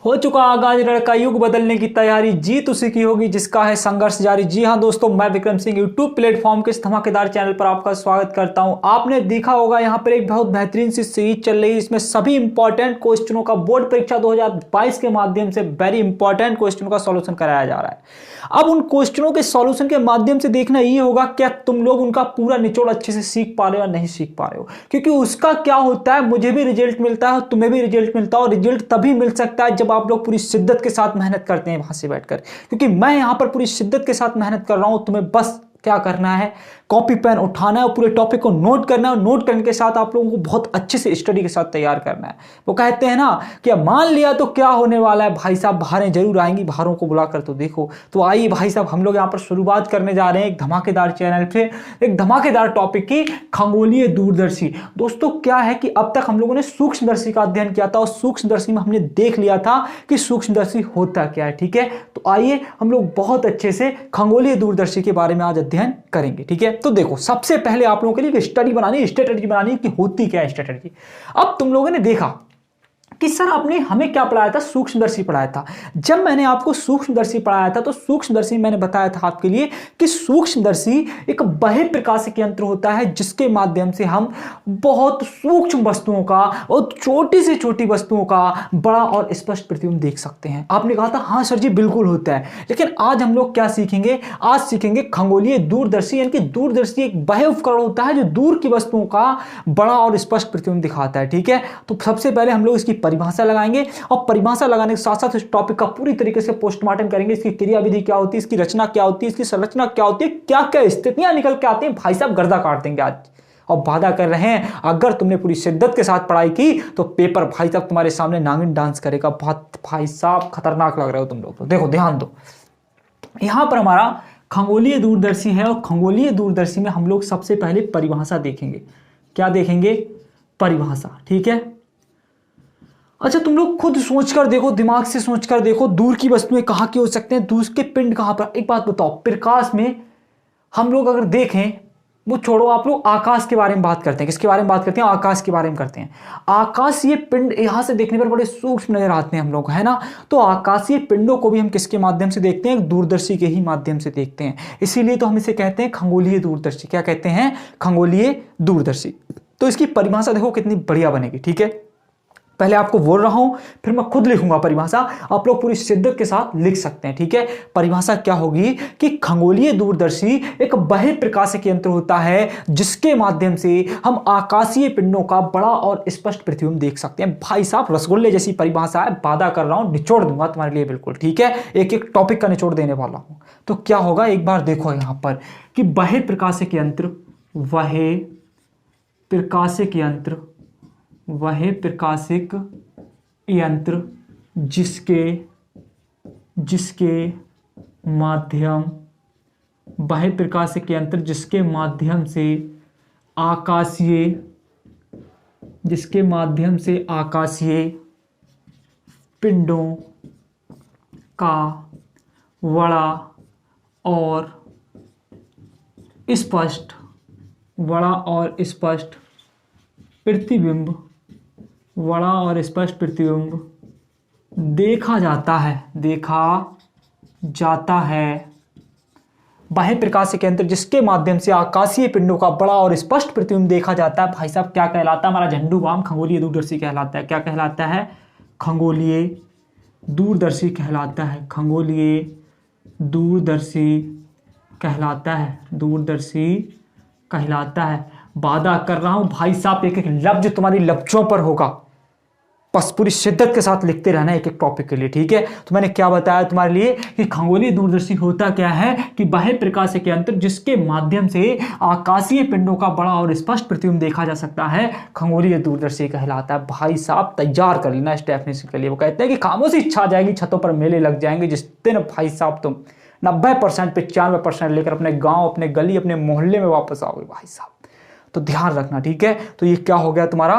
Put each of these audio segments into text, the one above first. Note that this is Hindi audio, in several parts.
हो चुका आगाज, लड़का युग बदलने की तैयारी, जीत उसी की होगी जिसका है संघर्ष जारी। जी हां दोस्तों, मैं विक्रम सिंह यूट्यूब प्लेटफॉर्म के इस धमाकेदार चैनल पर आपका स्वागत करता हूं। आपने देखा होगा यहां पर एक बहुत बेहतरीन सी सीरीज चल रही है। इसमें सभी इंपॉर्टेंट क्वेश्चनों का बोर्ड परीक्षा 2022 के माध्यम से वेरी इंपॉर्टेंट क्वेश्चनों का सॉल्यूशन कराया जा रहा है। अब उन क्वेश्चनों के सॉल्यूशन के माध्यम से देखना ये होगा क्या तुम लोग उनका पूरा निचोड़ अच्छे से सीख पा रहे हो या नहीं सीख पा रहे हो, क्योंकि उसका क्या होता है, मुझे भी रिजल्ट मिलता है, तुम्हें भी रिजल्ट मिलता है। और रिजल्ट तभी मिल सकता है जब आप लोग पूरी शिद्दत के साथ मेहनत करते हैं वहां से बैठकर। क्योंकि मैं यहां पर पूरी शिद्दत के साथ मेहनत कर रहा हूं, तुम्हें बस क्या करना है, कॉपी पेन उठाना है और पूरे टॉपिक को नोट करना है। और नोट करने के साथ आप लोगों को बहुत अच्छे से स्टडी के साथ तैयार करना है। वो कहते हैं ना कि मान लिया तो क्या होने वाला है भाई साहब, बाहरें जरूर आएंगी, बाहरों को बुलाकर तो देखो। तो आइए भाई साहब, हम लोग यहाँ पर शुरुआत करने जा रहे हैं एक धमाकेदार चैनल से, एक धमाकेदार टॉपिक की, खगोलीय दूरदर्शी। दोस्तों क्या है कि अब तक हम लोगों ने सूक्ष्मदर्शी का अध्ययन किया था और सूक्ष्मदर्शी में हमने देख लिया था कि सूक्ष्मदर्शी होता क्या है। ठीक है, तो आइए हम लोग बहुत अच्छे से खगोलीय दूरदर्शी के बारे में आज अध्ययन करेंगे। ठीक है, तो देखो सबसे पहले आप लोगों के लिए एक स्टडी बनानी, स्ट्रेटजी बनानी कि होती क्या है स्ट्रेटजी। अब तुम लोगों ने देखा कि सर आपने हमें क्या पढ़ाया था, सूक्ष्मदर्शी पढ़ाया था। जब मैंने आपको सूक्ष्मदर्शी पढ़ाया था तो सूक्ष्मदर्शी मैंने बताया था आपके लिए कि सूक्ष्मदर्शी एक बहिर्प्रकाशिक यंत्र होता है जिसके माध्यम से हम बहुत सूक्ष्म वस्तुओं का और छोटी से छोटी वस्तुओं का बड़ा और स्पष्ट प्रतिबिंब देख सकते हैं। आपने कहा था हाँ सर जी बिल्कुल होता है, लेकिन आज हम लोग क्या सीखेंगे, आज सीखेंगे खगोलीय दूरदर्शी। यानी कि दूरदर्शी एक बाह्य उपकरण होता है जो दूर की वस्तुओं का बड़ा और स्पष्ट प्रतिबिंब दिखाता है। ठीक है, तो सबसे पहले हम लोग इसकी परिभाषा लगाएंगे और परिभाषा लगाने के साथ साथ इस टॉपिक का पूरी तरीके से पोस्टमार्टम करेंगे। इसकी क्रियाविधि क्या होती है, इसकी रचना क्या होती है, इसकी संरचना क्या होती है, क्या क्या स्थितियां निकल के आती हैं। भाई साहब गर्दा काट देंगे आज, और वादा कर रहे हैं अगर तुमने पूरी शिद्दत के साथ पढ़ाई की तो पेपर भाई साहब तुम्हारे सामने नागिन डांस करेगा। बहुत भाई साहब खतरनाक लग रहे हो तुम लोग। तो देखो ध्यान दो, यहां पर हमारा खगोलीय दूरदर्शी है और खगोलीय दूरदर्शी में हम लोग सबसे पहले परिभाषा देखेंगे। क्या देखेंगे, परिभाषा। ठीक है, अच्छा तुम लोग खुद सोचकर देखो, दिमाग से सोचकर देखो, दूर की वस्तुएं कहां की हो सकते हैं, दूर के पिंड कहां पर। एक बात बताओ, प्रकाश में हम लोग अगर देखें, वो छोड़ो, आप लोग आकाश के बारे में बात करते हैं। किसके बारे में बात करते हैं, आकाश के बारे में करते हैं। आकाशीय पिंड यहां से देखने पर बड़े सूक्ष्म नजर आते हैं हम लोग, है ना। तो आकाशीय पिंडों को भी हम किसके माध्यम से देखते हैं, दूरदर्शी के ही माध्यम से देखते हैं। इसीलिए तो हम इसे कहते हैं खगोलीय दूरदर्शी। क्या कहते हैं, खगोलीय दूरदर्शी। तो इसकी परिभाषा देखो कितनी बढ़िया बनेगी। ठीक है, पहले आपको बोल रहा हूं फिर मैं खुद लिखूंगा परिभाषा, आप लोग पूरी शिद्दत के साथ लिख सकते हैं। ठीक है, परिभाषा क्या होगी कि खगोलीय दूरदर्शी एक बहिर्प्रकाशिक यंत्र होता है जिसके माध्यम से हम आकाशीय पिंडों का बड़ा और स्पष्ट प्रतिबिंब देख सकते हैं। भाई साहब रसगुल्ले जैसी परिभाषा है, वादा कर रहा हूं निचोड़ दूंगा तुम्हारे लिए बिल्कुल। ठीक है, एक एक टॉपिक का निचोड़ देने वाला हूं। तो क्या होगा, एक बार देखो यहां पर कि बहिर्प्रकाशिक यंत्र, बहिर्प्रकाशिक यंत्र, वह प्रकाशिक यंत्र जिसके माध्यम, बहिर्प्रकाशिक यंत्र जिसके माध्यम से आकाशीय पिंडों का बड़ा और स्पष्ट प्रतिबिंब देखा जाता है। बहिर्प्रकाशिक यंत्र जिसके माध्यम से आकाशीय पिंडों का बड़ा और स्पष्ट प्रतिबिंब देखा जाता है, भाई साहब क्या कहलाता है, हमारा झंडू बाम खगोलीय दूरदर्शी कहलाता है। क्या कहलाता है, खगोलीय दूरदर्शी कहलाता है। खगोलीय दूरदर्शी कहलाता है। वादा कर रहा हूं भाई साहब एक एक लफ्ज तुम्हारी लफ्जों पर होगा, बस पूरी शिद्दत के साथ लिखते रहना एक एक टॉपिक के लिए। ठीक है, तो मैंने क्या बताया तुम्हारे लिए कि खगोलीय दूरदर्शी होता क्या है कि बहिर्प्रकाशिक यंत्र जिसके माध्यम से आकाशीय पिंडों का बड़ा और स्पष्ट प्रतिबिंब देखा जा सकता है, खगोलीय दूरदर्शी कहलाता है। भाई साहब तैयार कर लेना इस डेफिनेशन के लिए। वो कहते हैं कि खामोशी छा जाएगी, छतों पर मेले लग जाएंगे जिस दिन भाई साहब तुम 90% 95% लेकर अपने गांव, अपने गली, अपने मोहल्ले में वापस आओगे भाई साहब। तो ध्यान रखना। ठीक है, तो ये क्या हो गया, तुम्हारा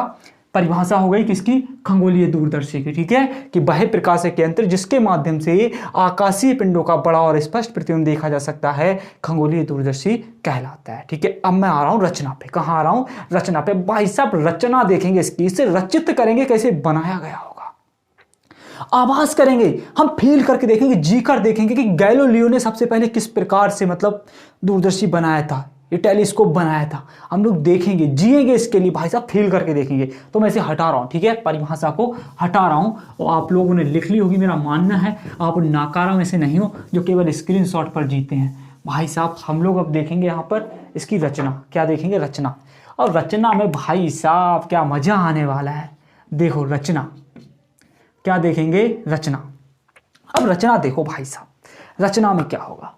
परिभाषा हो गई किसकी, खगोलीय दूरदर्शी की। ठीक है, कि बाह्यप्रकाशिक यंत्र जिसके माध्यम से आकाशीय पिंडों का बड़ा और स्पष्ट प्रतिबिंब देखा जा सकता है, खगोलीय दूरदर्शी कहलाता है। ठीक है, अब मैं आ रहा हूं रचना पे। कहां आ रहा हूं, रचना पे। भाई साहब रचना देखेंगे इसकी, इसे रचित करेंगे कैसे बनाया गया होगा। आभास करेंगे, हम फील करके देखेंगे, जी कर देखेंगे कि गैलीलियो ने सबसे पहले किस प्रकार से मतलब दूरदर्शी बनाया था, ये टेलीस्कोप बनाया था। हम लोग देखेंगे, जिएंगे इसके लिए भाई साहब, फील करके देखेंगे। तो मैं इसे हटा रहा हूँ, ठीक है, परिभाषा को हटा रहा हूँ और आप लोगों ने लिख ली होगी, मेरा मानना है। आप नाकारा में से नहीं हो जो केवल स्क्रीनशॉट पर जीते हैं भाई साहब। हम लोग अब देखेंगे यहाँ पर इसकी रचना, क्या देखेंगे, रचना। और रचना में भाई साहब क्या मजा आने वाला है। देखो रचना, क्या देखेंगे, रचना। अब रचना देखो भाई साहब, रचना में क्या होगा।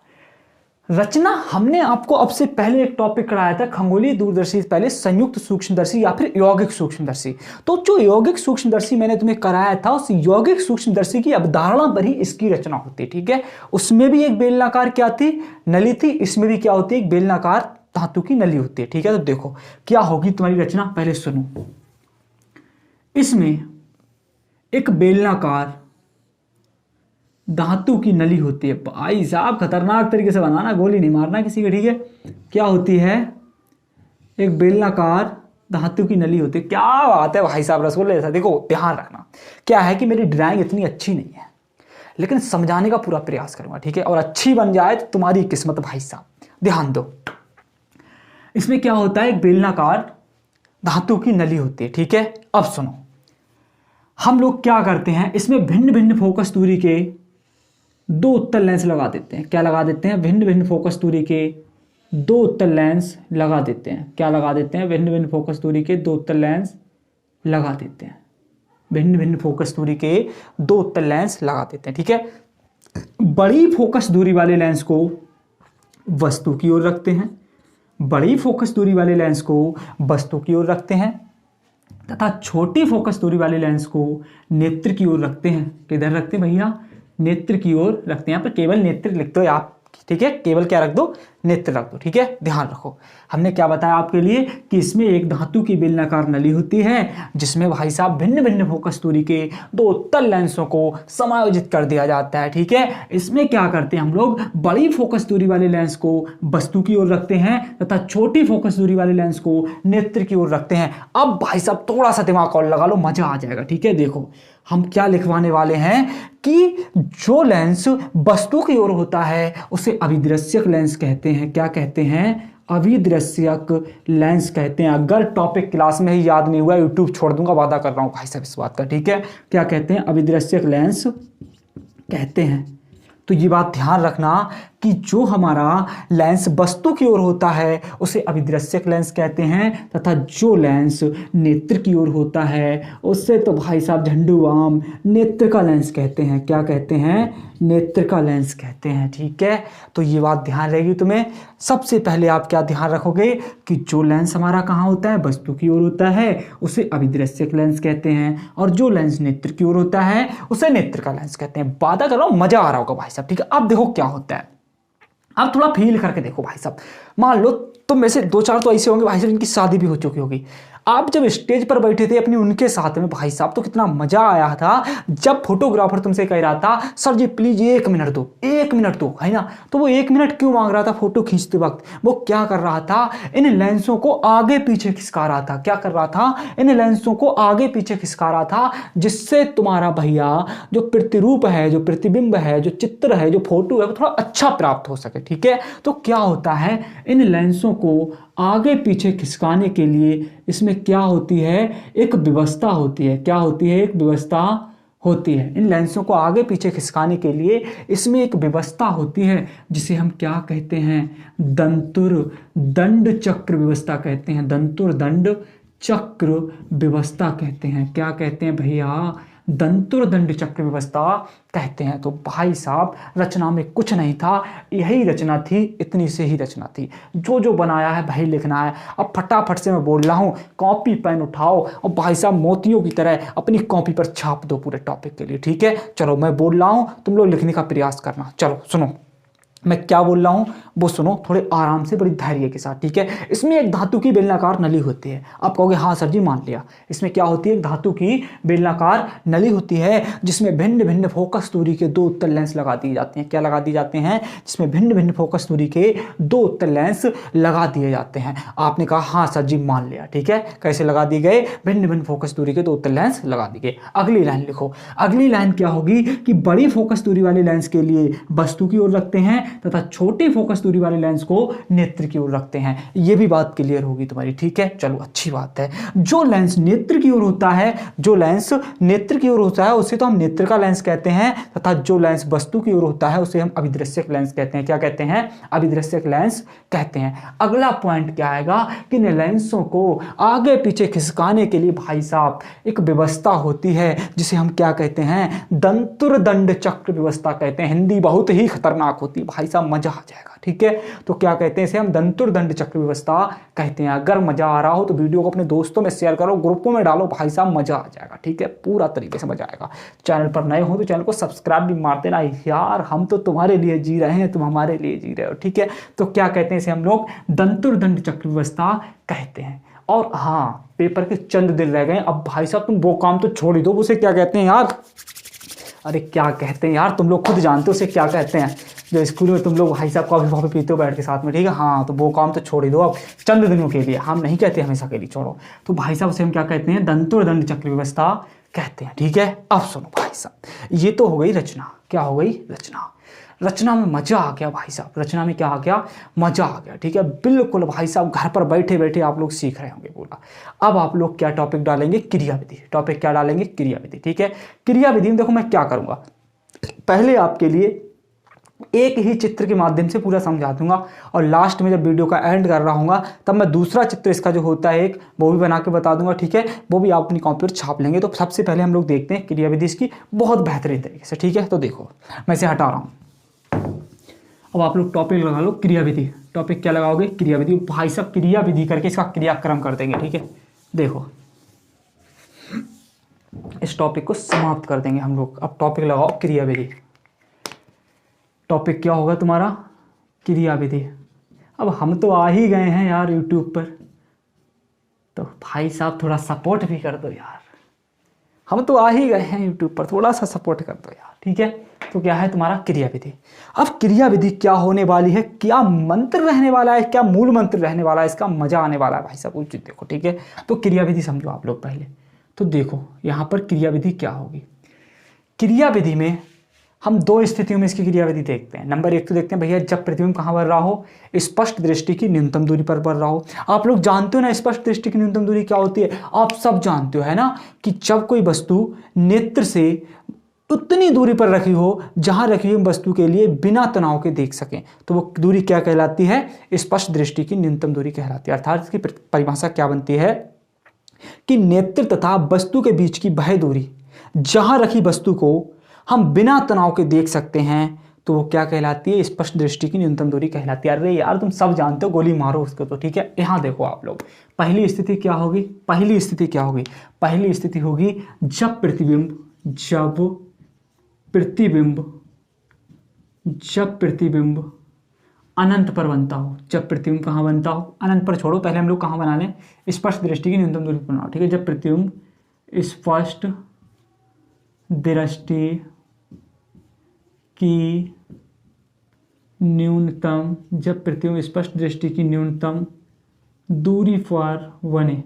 रचना हमने आपको अब से पहले एक टॉपिक कराया था, खगोलीय दूरदर्शी से पहले संयुक्त सूक्ष्मदर्शी या फिर यौगिक सूक्ष्मदर्शी। तो जो यौगिक सूक्ष्मदर्शी मैंने तुम्हें कराया था, उस यौगिक सूक्ष्मदर्शी की अवधारणा पर ही इसकी रचना होती है, ठीक है। उसमें भी एक बेलनाकार क्या थी, नली थी। इसमें भी क्या होती है, एक बेलनाकार धातु की नली होती है, ठीक है। तो देखो क्या होगी तुम्हारी रचना, पहले सुनो। इसमें एक बेलनाकार धातु की नली होती है। भाई साहब खतरनाक तरीके से बनाना, गोली नहीं मारना किसी के, ठीक है। क्या होती है, एक बेलनाकार धातु की नली होती है। क्या बात है भाई साहब, रसगुल्ले जैसा। देखो ध्यान रखना, क्या है कि मेरी ड्राइंग इतनी अच्छी नहीं है, लेकिन समझाने का पूरा प्रयास करूंगा, ठीक है। और अच्छी बन जाए तो तुम्हारी किस्मत भाई साहब, ध्यान दो। इसमें क्या होता है, एक बेलनाकार धातु की नली होती है, ठीक है। अब सुनो, हम लोग क्या करते हैं, इसमें भिन्न भिन्न फोकस दूरी के दो उत्तल लेंस लगा देते हैं। क्या लगा देते हैं, भिन्न भिन्न फोकस दूरी के दो उत्तल लेंस लगा देते हैं। क्या लगा देते हैं, भिन्न भिन्न फोकस दूरी के दो उत्तल लेंस लगा देते हैं। भिन्न भिन्न फोकस दूरी के दो उत्तल लेंस लगा देते हैं, ठीक है। बड़ी फोकस दूरी वाले लेंस को वस्तु की ओर रखते हैं, बड़ी फोकस दूरी वाले लेंस को वस्तु की ओर रखते हैं, तथा छोटी फोकस दूरी वाले लेंस को नेत्र की ओर रखते हैं। किधर रखते हैं भैया, नेत्र की ओर रखते हैं। यहाँ पर केवल नेत्र लिखते हो आप, ठीक है, केवल क्या रख दो, नेत्र रख दो, ठीक है। ध्यान रखो, हमने क्या बताया आपके लिए कि इसमें एक धातु की बेलनाकार नली होती है, जिसमें भाई साहब भिन्न भिन्न फोकस दूरी के दो उत्तल लेंसों को समायोजित कर दिया जाता है, ठीक है। इसमें क्या करते हैं हम लोग, बड़ी फोकस दूरी वाले लेंस को वस्तु की ओर रखते हैं तथा छोटी फोकस दूरी वाले लेंस को नेत्र की ओर रखते हैं। अब भाई साहब थोड़ा सा दिमाग और लगा लो, मजा आ जाएगा, ठीक है। देखो हम क्या लिखवाने वाले हैं कि जो लेंस वस्तु की ओर होता है उसे अभिदृश्यक लेंस कहते हैं। क्या कहते हैं, अभिदृश्यक लेंस कहते हैं। अगर टॉपिक क्लास में ही याद नहीं हुआ, यूट्यूब छोड़ दूंगा, वादा कर रहा हूं भाई साहब इस बात का, ठीक है। क्या कहते हैं, अभिदृश्यक लेंस कहते हैं। तो ये बात ध्यान रखना कि जो हमारा लेंस वस्तु की ओर होता है उसे अभिदृश्यक लेंस कहते हैं, तथा जो लेंस नेत्र की ओर होता है उससे तो भाई साहब झंडूबाम नेत्र का लेंस कहते हैं। क्या कहते हैं, नेत्र का लेंस कहते हैं, ठीक है। तो ये बात ध्यान रहेगी तुम्हें। सबसे पहले आप क्या ध्यान रखोगे कि जो लेंस हमारा कहाँ होता है, वस्तु की ओर होता है, उसे अभिदृश्यक लेंस कहते हैं, और जो लेंस नेत्र की ओर होता है उसे नेत्र का लेंस कहते हैं। वादा कर रहा हूं, मजा आ रहा होगा भाई साहब, ठीक है। अब देखो क्या होता है, अब थोड़ा फील करके देखो भाई साहब। मान लो तुम में से दो चार तो ऐसे होंगे भाई साहब इनकी शादी भी हो चुकी होगी। आप जब स्टेज पर बैठे थे अपनी उनके साथ में भाई साहब, तो कितना मजा आया था जब फोटोग्राफर तुमसे कह रहा था सर जी प्लीज 1 मिनट दो, 1 मिनट दो, है ना। तो वो 1 मिनट क्यों मांग रहा था फोटो खींचते वक्त, वो क्या कर रहा था, इन लेंसों को आगे पीछे खिसका रहा था। क्या कर रहा था, इन लेंसों को आगे पीछे खिसका रहा था, जिससे तुम्हारा भैया जो प्रतिरूप है, जो प्रतिबिंब है, जो चित्र है, जो फोटो है, वो थोड़ा अच्छा प्राप्त हो सके, ठीक है। तो क्या होता है, इन लेंसों को आगे पीछे खिसकाने के लिए इसमें क्या होती है, एक व्यवस्था होती है। क्या होती है, एक व्यवस्था होती है। इन लेंसों को आगे पीछे खिसकाने के लिए इसमें एक व्यवस्था होती है, जिसे हम क्या कहते हैं, दंतुर दंड चक्र व्यवस्था कहते हैं। दंतुर दंड चक्र व्यवस्था कहते हैं। क्या कहते हैं भैया, दंतुर दंड चक्र व्यवस्था कहते हैं। तो भाई साहब रचना में कुछ नहीं था, यही रचना थी, इतनी से ही रचना थी। जो जो बनाया है भाई लिखना है। अब फटाफट से मैं बोल रहा हूँ, कॉपी पेन उठाओ और भाई साहब मोतियों की तरह अपनी कॉपी पर छाप दो पूरे टॉपिक के लिए, ठीक है। चलो मैं बोल रहा हूँ, तुम लोग लिखने का प्रयास करना। चलो सुनो, मैं क्या बोल रहा हूं वो सुनो थोड़े आराम से, बड़ी धैर्य के साथ, ठीक है। इसमें एक धातु की बेलनाकार नली होती है। आप कहोगे हाँ सर जी मान लिया। इसमें क्या होती है, एक धातु की बेलनाकार नली होती है जिसमें भिन्न भिन्न फोकस दूरी के 2 उत्तल लेंस लगा दिए जाते हैं। क्या लगा दिए जाते हैं, जिसमें भिन्न भिन्न फोकस दूरी के 2 उत्तल लेंस लगा दिए जाते हैं। आपने कहा हाँ सर जी मान लिया, ठीक है। कैसे लगा दिए गए, भिन्न भिन्न फोकस दूरी के 2 उत्तल लेंस लगा दिए गए। अगली लाइन लिखो। अगली लाइन क्या होगी कि बड़ी फोकस दूरी वाले लेंस के लिए वस्तु की ओर रखते हैं तथा छोटे फोकस दूरी वाले लेंस को नेत्र की ओर रखते हैं। यह भी बात क्लियर होगी तुम्हारी, ठीक है। चलो अच्छी बात है। जो लेंस नेत्र की ओर होता है, जो लेंस नेत्र की ओर होता है उसे तो हम नेत्र का लेंस कहते हैं, तथा जो लेंस वस्तु की ओर होता है उसे हम अभिदृश्यक लेंस कहते हैं। क्या कहते हैं, अभिदृश्यक लेंस कहते हैं। अगला पॉइंट क्या आएगा कि इन लेंसों को आगे पीछे खिसकाने के लिए भाई साहब एक व्यवस्था होती है जिसे हम क्या कहते हैं, दंतुरदंड चक्र व्यवस्था कहते हैं। हिंदी बहुत ही खतरनाक होती है भाई साहब, मजा आ जाएगा, ठीक है। तो क्या कहते हैं इसे हम दंतुरदंड चक्र व्यवस्था कहते हैं। अगर मजा आ रहा हो तो वीडियो को अपने दोस्तों में शेयर करो, ग्रुपों में डालो, भाई साहब मजा आ जाएगा, ठीक है। पूरा तरीके से मजा आएगा। चैनल पर नए हो तो चैनल को सब्सक्राइब भी मार देना यार, हम तो तुम्हारे लिए जी रहे हैं, तुम हमारे लिए जी रहे हो, ठीक है। तो क्या कहते हैं इसे हम लोग दंतुरदंड चक्र व्यवस्था कहते हैं। और हाँ, पेपर के चंद दिन रह गए, अब भाई साहब तुम वो काम तो छोड़ ही दो। उसे क्या कहते हैं यार, अरे क्या कहते हैं यार, तुम लोग खुद जानते हो उसे क्या कहते हैं। जो स्कूल में तुम लोग भाई साहब कॉफी वॉफी पीते हो बैठ के साथ में, ठीक है। हाँ तो वो काम तो छोड़ ही दो अब, चंद दिनों के लिए, हम नहीं कहते हमेशा के लिए, छोड़ो। तो भाई साहब उसे हम क्या कहते हैं, दंतुरदंड चक्र व्यवस्था कहते हैं, ठीक है। अब सुनो भाई साहब, ये तो हो गई रचना। क्या हो गई, रचना। रचना में मजा आ गया भाई साहब, रचना में क्या आ गया, मजा आ गया, ठीक है। बिल्कुल भाई साहब घर पर बैठे बैठे आप लोग सीख रहे होंगे बोला। अब आप लोग क्या टॉपिक डालेंगे, क्रियाविधि। टॉपिक क्या डालेंगे, क्रियाविधि, ठीक है। क्रियाविधि में देखो मैं क्या करूंगा, पहले आपके लिए एक ही चित्र के माध्यम से पूरा समझा दूंगा, और लास्ट में जब वीडियो का एंड कर रहा हूँगा तब मैं दूसरा चित्र इसका जो होता है एक, वो भी बना के बता दूंगा, ठीक है। वो भी आप अपनी कॉपी पर छाप लेंगे। तो सबसे पहले हम लोग देखते हैं क्रियाविधि इसकी बहुत बेहतरीन तरीके से, ठीक है। तो देखो मैं इसे हटा रहा हूँ। अब आप लोग टॉपिक लगा लो क्रियाविधि। टॉपिक क्या लगाओगे, क्रियाविधि। भाई साहब क्रियाविधि करके इसका क्रियाक्रम कर देंगे, ठीक है। देखो इस टॉपिक को समाप्त कर देंगे हम लोग। अब टॉपिक लगाओ क्रियाविधि। टॉपिक क्या होगा तुम्हारा, क्रियाविधि। अब हम तो आ ही गए हैं यार यूट्यूब पर, तो भाई साहब थोड़ा सपोर्ट भी कर दो यार। हम तो आ ही गए हैं यूट्यूब पर, थोड़ा सा सपोर्ट कर दो यार, ठीक है। तो क्या है तुम्हारा क्रियाविधि। अब क्रियाविधि क्या होने वाली है, क्या मंत्र रहने वाला है, क्या मूल मंत्र रहने वाला है, इसका मजा आने वाला है भाई साहब, उचित देखो, ठीक है। तो क्रियाविधि समझो आप लोग पहले। तो देखो यहाँ पर क्रियाविधि क्या होगी। क्रियाविधि में हम 2 स्थितियों में इसकी क्रियाविधि देखते हैं। नंबर 1 तो देखते हैं भैया जब प्रतिबिंब कहाँ बन रहा हो, स्पष्ट दृष्टि की न्यूनतम दूरी पर बन रहा हो। आप लोग जानते हो ना स्पष्ट दृष्टि की न्यूनतम दूरी क्या होती है, आप सब जानते हो है ना, कि जब कोई वस्तु नेत्र से उतनी दूरी पर रखी हो जहां रखी हुई वस्तु के लिए बिना तनाव के देख सकें, तो वो दूरी क्या कहलाती है, स्पष्ट दृष्टि की न्यूनतम दूरी कहलाती है। अर्थात इसकी परिभाषा क्या बनती है कि नेत्र तथा वस्तु के बीच की वह दूरी जहां रखी वस्तु को हम बिना तनाव के देख सकते हैं, तो वो क्या कहलाती है, स्पष्ट दृष्टि की न्यूनतम दूरी कहलाती है। अरे यार तुम सब जानते हो, गोली मारो उसको तो, ठीक है। यहाँ देखो आप लोग, पहली स्थिति क्या होगी, पहली स्थिति क्या होगी, पहली स्थिति होगी जब प्रतिबिंब अनंत पर बनता हो। जब प्रतिबिंब कहाँ बनता हो, अनंत पर छोड़ो, पहले हम लोग कहाँ बना लें, स्पष्ट दृष्टि की न्यूनतम दूरी पर बनाओ, ठीक है। जब प्रतिबिंब स्पष्ट दृष्टि की न्यूनतम, जब प्रतिबिंब स्पष्ट दृष्टि की न्यूनतम दूरी पर बने।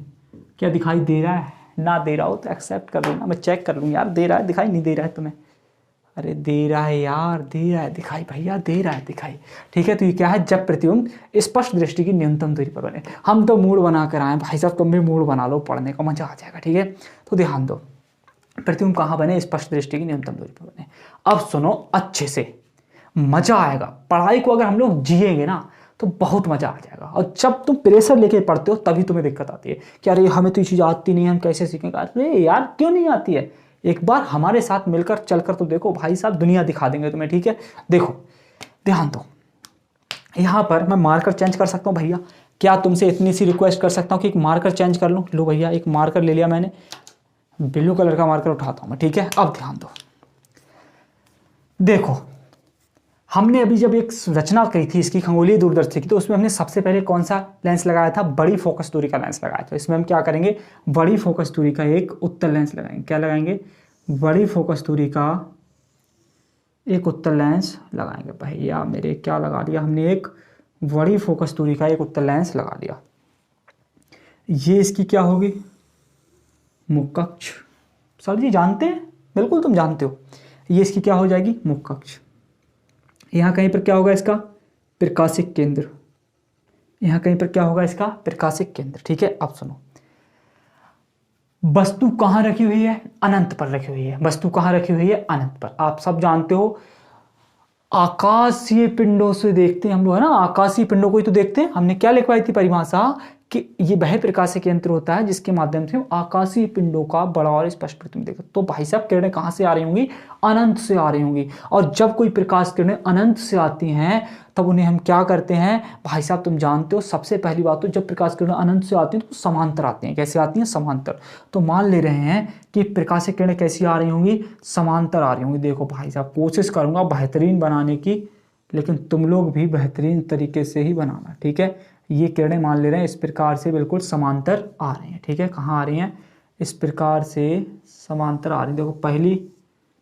क्या दिखाई दे रहा है, ना दे रहा हो तो एक्सेप्ट कर लेना, मैं चेक कर लूँ यार, दे रहा है दिखाई, नहीं दे रहा है तुम्हें, अरे दे रहा है यार, दे रहा है दिखाई भैया, दे रहा है दिखाई, ठीक है। तो ये क्या है, जब प्रतिबिंब स्पष्ट दृष्टि की न्यूनतम दूरी पर बने। हम तो मूड बना कर आए भाई साहब, तुम भी मूड बना लो, पढ़ने का मजा आ जाएगा, ठीक है। तो ध्यान दो, प्रतिबिंब कहाँ बने, स्पष्ट दृष्टि की न्यूनतम दूरी पर बने। अब सुनो अच्छे से, मजा आएगा। पढ़ाई को अगर हम लोग जिएंगे ना तो बहुत मजा आ जाएगा, और जब तुम प्रेशर लेके पढ़ते हो तभी तुम्हें दिक्कत आती है कि अरे हमें तो ये चीज़ आती नहीं है, हम कैसे सीखेंगे। अरे यार क्यों नहीं आती है, एक बार हमारे साथ मिलकर चलकर तो देखो भाई साहब, दुनिया दिखा देंगे तुम्हें, ठीक है। देखो ध्यान दो, यहाँ पर मैं मार्कर चेंज कर सकता हूँ भैया, क्या तुमसे इतनी सी रिक्वेस्ट कर सकता हूँ कि एक मार्कर चेंज कर लूँ। लो भैया एक मार्कर ले लिया मैंने, ब्लू कलर का मार्कर उठाता हूँ मैं, ठीक है। अब ध्यान दो, देखो हमने अभी जब एक रचना करी थी इसकी खगोलीय दूरदर्शी की, तो उसमें हमने सबसे पहले कौन सा लेंस लगाया था? बड़ी फोकस दूरी का लेंस लगाया था। इसमें हम क्या करेंगे? बड़ी फोकस दूरी का एक उत्तल लेंस लगाएंगे। क्या लगाएंगे? बड़ी फोकस दूरी का एक उत्तल लेंस लगाएंगे। भैया मेरे क्या लगा दिया हमने? एक बड़ी फोकस दूरी का एक उत्तल लेंस लगा दिया। ये इसकी क्या होगी? मुख्य अक्ष। सर जी जानते हैं? बिल्कुल तुम जानते हो। ये इसकी क्या हो जाएगी? मुख्य अक्ष। यहाँ कहीं पर क्या होगा इसका? प्रकाशिक केंद्र। यहाँ कहीं पर क्या होगा इसका? प्रकाशिक केंद्र। ठीक है, अब सुनो, वस्तु कहाँ रखी हुई है? अनंत पर रखी हुई है। वस्तु कहाँ रखी हुई है? अनंत पर। आप सब जानते हो आकाशीय पिंडों से देखते हैं हम लोग, है ना, आकाशीय पिंडों को ही तो देखते हैं। हमने क्या लिखवाई थी परिभाषा कि ये वह प्रकाशिक यंत्र होता है जिसके माध्यम से हम आकाशीय पिंडों का बड़ा और स्पष्ट प्रतिबिंब देखते। तो भाई साहब किरणें कहाँ से आ रही होंगी? अनंत से आ रही होंगी। और जब कोई प्रकाश किरणें अनंत से आती हैं तब उन्हें हम क्या करते हैं? भाई साहब तुम जानते हो, सबसे पहली बात तो जब प्रकाश किरणें अनंत से आती हैं तो समांतर आती हैं। कैसे आती हैं? समांतर। तो मान ले रहे हैं कि प्रकाशिक किरणें कैसी आ रही होंगी? समांतर आ रही होंगी। देखो भाई साहब, कोशिश करूंगा बेहतरीन बनाने की, लेकिन तुम लोग भी बेहतरीन तरीके से ही बनाना। ठीक है, ये किरणें मान ले रहे हैं इस प्रकार से बिल्कुल समांतर आ रही हैं। ठीक है, कहाँ आ रही हैं? इस प्रकार से समांतर आ रही है। देखो पहली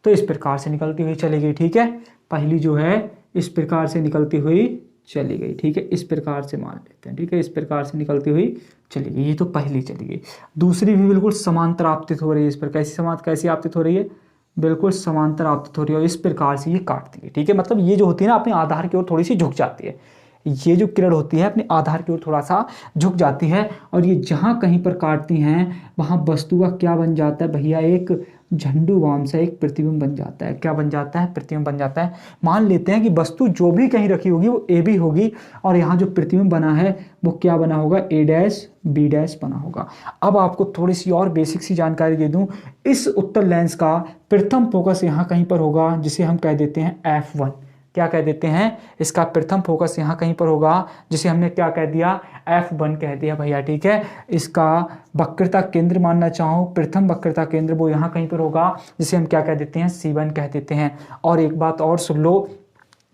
तो इस प्रकार से निकलती हुई चली गई। ठीक है, पहली जो है इस प्रकार से निकलती हुई चली गई। ठीक है, इस प्रकार से मान लेते हैं। ठीक है, इस प्रकार से निकलती हुई चली गई। ये तो पहली चली गई। दूसरी भी बिल्कुल समांतर आपतित हो रही है। इस पर कैसी आपतित हो रही है? बिल्कुल समांतर आपतित हो रही है और इस प्रकार से ये काटती है। ठीक है, मतलब ये जो होती है ना अपने आधार की ओर थोड़ी सी झुक जाती है। ये जो किरण होती है अपने आधार की ओर थोड़ा सा झुक जाती है और ये जहाँ कहीं पर काटती हैं वहाँ वस्तु का क्या बन जाता है भैया? एक झंडू बाम सा एक प्रतिबिंब बन जाता है। क्या बन जाता है? प्रतिबिंब बन जाता है। मान लेते हैं कि वस्तु जो भी कहीं रखी होगी वो ए बी होगी और यहाँ जो प्रतिबिंब बना है वो क्या बना होगा? ए डैश बी डैश बना होगा। अब आपको थोड़ी सी और बेसिक सी जानकारी दे दूं, इस उत्तल लेंस का प्रथम फोकस यहाँ कहीं पर होगा जिसे हम कह देते हैं F1। क्या कह देते हैं? इसका प्रथम फोकस यहाँ कहीं पर होगा जिसे हमने क्या कह दिया? F1 कह दिया भैया। ठीक है, इसका वक्रता केंद्र मानना चाहो, प्रथम वक्रता केंद्र वो यहाँ कहीं पर होगा जिसे हम क्या कह देते हैं? C1 कह देते हैं। और एक बात और सुन लो,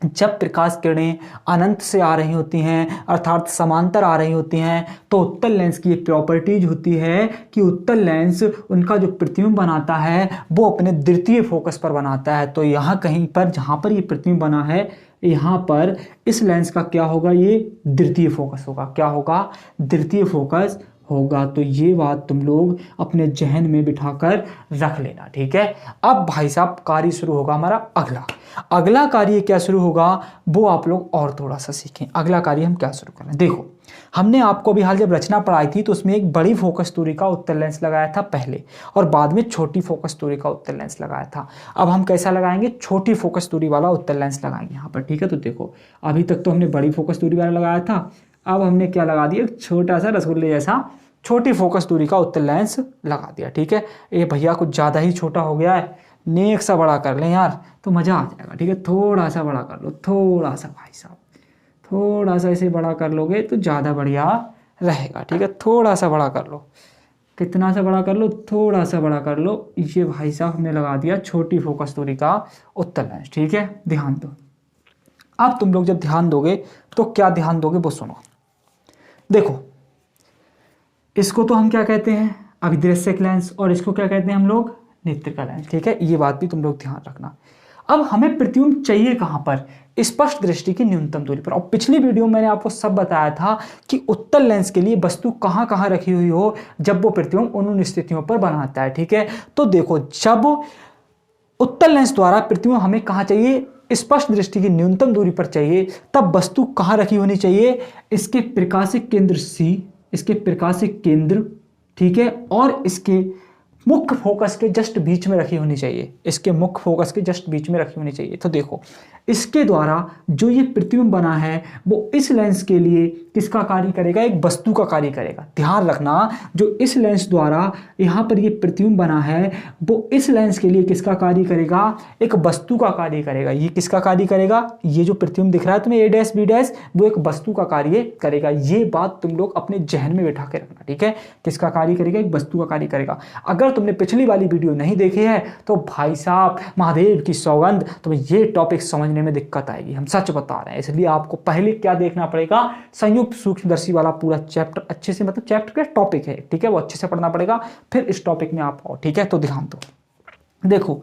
जब प्रकाश किरणें अनंत से आ रही होती हैं अर्थात समांतर आ रही होती हैं तो उत्तल लेंस की एक प्रॉपर्टीज होती है कि उत्तल लेंस उनका जो प्रतिबिंब बनाता है वो अपने द्वितीय फोकस पर बनाता है। तो यहाँ कहीं पर जहाँ पर ये प्रतिबिंब बना है यहाँ पर इस लेंस का क्या होगा? ये द्वितीय फोकस होगा। क्या होगा? द्वितीय फोकस होगा। तो ये बात तुम लोग अपने जहन में बिठाकर रख लेना। ठीक है, अब भाई साहब कार्य शुरू होगा हमारा अगला कार्य क्या शुरू होगा वो आप लोग और थोड़ा सा सीखें। अगला कार्य हम क्या शुरू करें? देखो हमने आपको भी हाल जब रचना पढ़ाई थी तो उसमें एक बड़ी फोकस दूरी का उत्तल लेंस लगाया था पहले और बाद में छोटी फोकस दूरी का उत्तल लेंस लगाया था। अब हम कैसा लगाएंगे? छोटी फोकस दूरी वाला उत्तल लेंस लगाएंगे यहाँ पर। ठीक है, तो देखो अभी तक तो हमने बड़ी फोकस दूरी वाला लगाया था, अब हमने क्या लगा दिया? छोटा सा रसगुल्ले जैसा छोटी फोकस दूरी का उत्तल लेंस लगा दिया। ठीक है, ये भैया कुछ ज़्यादा ही छोटा हो गया है, नेक सा बड़ा कर लें यार तो मज़ा आ जाएगा। ठीक है, थोड़ा सा बड़ा कर लो, थोड़ा सा भाई साहब, थोड़ा सा इसे बड़ा कर लोगे तो ज़्यादा बढ़िया रहेगा। ठीक है, थोड़ा सा बड़ा कर लो। कितना सा बड़ा कर लो? थोड़ा सा बड़ा कर लो। ये भाई साहब हमने लगा दिया छोटी फोकस दूरी का उत्तल लेंस। ठीक है, ध्यान दो। अब तुम लोग जब ध्यान दोगे तो क्या ध्यान दोगे वो सुनो। देखो इसको तो हम क्या कहते हैं? अभिदृश्यक लेंस और इसको क्या कहते हैं हम लोग? नेत्रिका लेंस। ठीक है, ये बात भी तुम लोग ध्यान रखना। अब हमें प्रतिबिंब चाहिए कहाँ पर? स्पष्ट दृष्टि की न्यूनतम दूरी पर। और पिछली वीडियो में मैंने आपको सब बताया था कि उत्तल लेंस के लिए वस्तु कहाँ कहाँ रखी हुई हो जब वो प्रतिबिंब उन स्थितियों पर बनाता है। ठीक है, तो देखो जब उत्तल लेंस द्वारा प्रतिबिंब हमें कहाँ चाहिए? स्पष्ट दृष्टि की न्यूनतम दूरी पर चाहिए, तब वस्तु कहाँ रखी होनी चाहिए? इसके प्रकाशिक केंद्र C, इसके प्रकाशिक केंद्र, ठीक है, और इसके मुख्य फोकस के जस्ट बीच में रखी होनी चाहिए। इसके मुख्य फोकस के जस्ट बीच में रखी होनी चाहिए। तो देखो इसके द्वारा जो ये प्रतिबिंब बना है वो इस लेंस के लिए किसका कार्य करेगा? एक वस्तु का कार्य करेगा। ध्यान रखना, जो इस लेंस द्वारा यहाँ पर ये प्रतिबिंब बना है वो इस लेंस के लिए किसका कार्य करेगा? एक वस्तु का कार्य करेगा। ये किसका कार्य करेगा? ये जो प्रतिबिंब दिख रहा है तुम्हें ए डैश बी डैश, वो एक वस्तु का कार्य करेगा। ये बात तुम लोग अपने जहन में बैठा के रखना। ठीक है, किसका कार्य करेगा? एक वस्तु का कार्य करेगा। अगर तुमने पिछली वाली वीडियो नहीं देखी है तो भाई साहब महादेव की सौगंध तुम्हें ये टॉपिक समझने में दिक्कत आएगी, हम सच बता रहे हैं। इसलिए आपको पहले क्या देखना पड़ेगा, संयुक्त सूक्ष्मदर्शी वाला पूरा चैप्टर अच्छे से, मतलब चैप्टर का टॉपिक है, ठीक है, वो अच्छे से पढ़ना पड़ेगा, फिर इस टॉपिक में आप आओ, ठीक है। तो ध्यान दो, देखो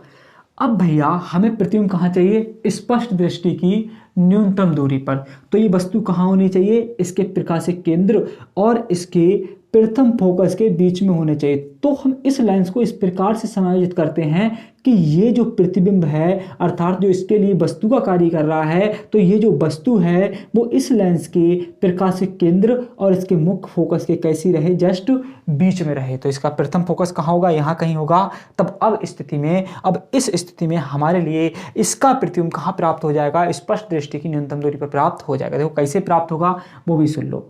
अब भैया हमें प्रतिबिंब कहाँ चाहिए, स्पष्ट दृष्टि की न्यूनतम दूरी पर। तो ये वस्तु कहाँ होनी चाहिए, इसके प्रकाशिक केंद्र और इसके प्रथम फोकस के बीच में होने चाहिए। तो हम इस लेंस को इस प्रकार से समायोजित करते हैं कि ये जो प्रतिबिंब है, अर्थात जो इसके लिए वस्तु का कार्य कर रहा है, तो ये जो वस्तु है वो इस लेंस के प्रकाशिक केंद्र और इसके मुख्य फोकस के कैसी रहे, जस्ट बीच में रहे। तो इसका प्रथम फोकस कहाँ होगा, यहाँ कहीं होगा। तब अब इस स्थिति में हमारे लिए इसका प्रतिबिंब कहाँ प्राप्त हो जाएगा, स्पष्ट दृष्टि की न्यूनतम दूरी पर प्राप्त हो जाएगा। देखो कैसे प्राप्त होगा वो भी सुन लो।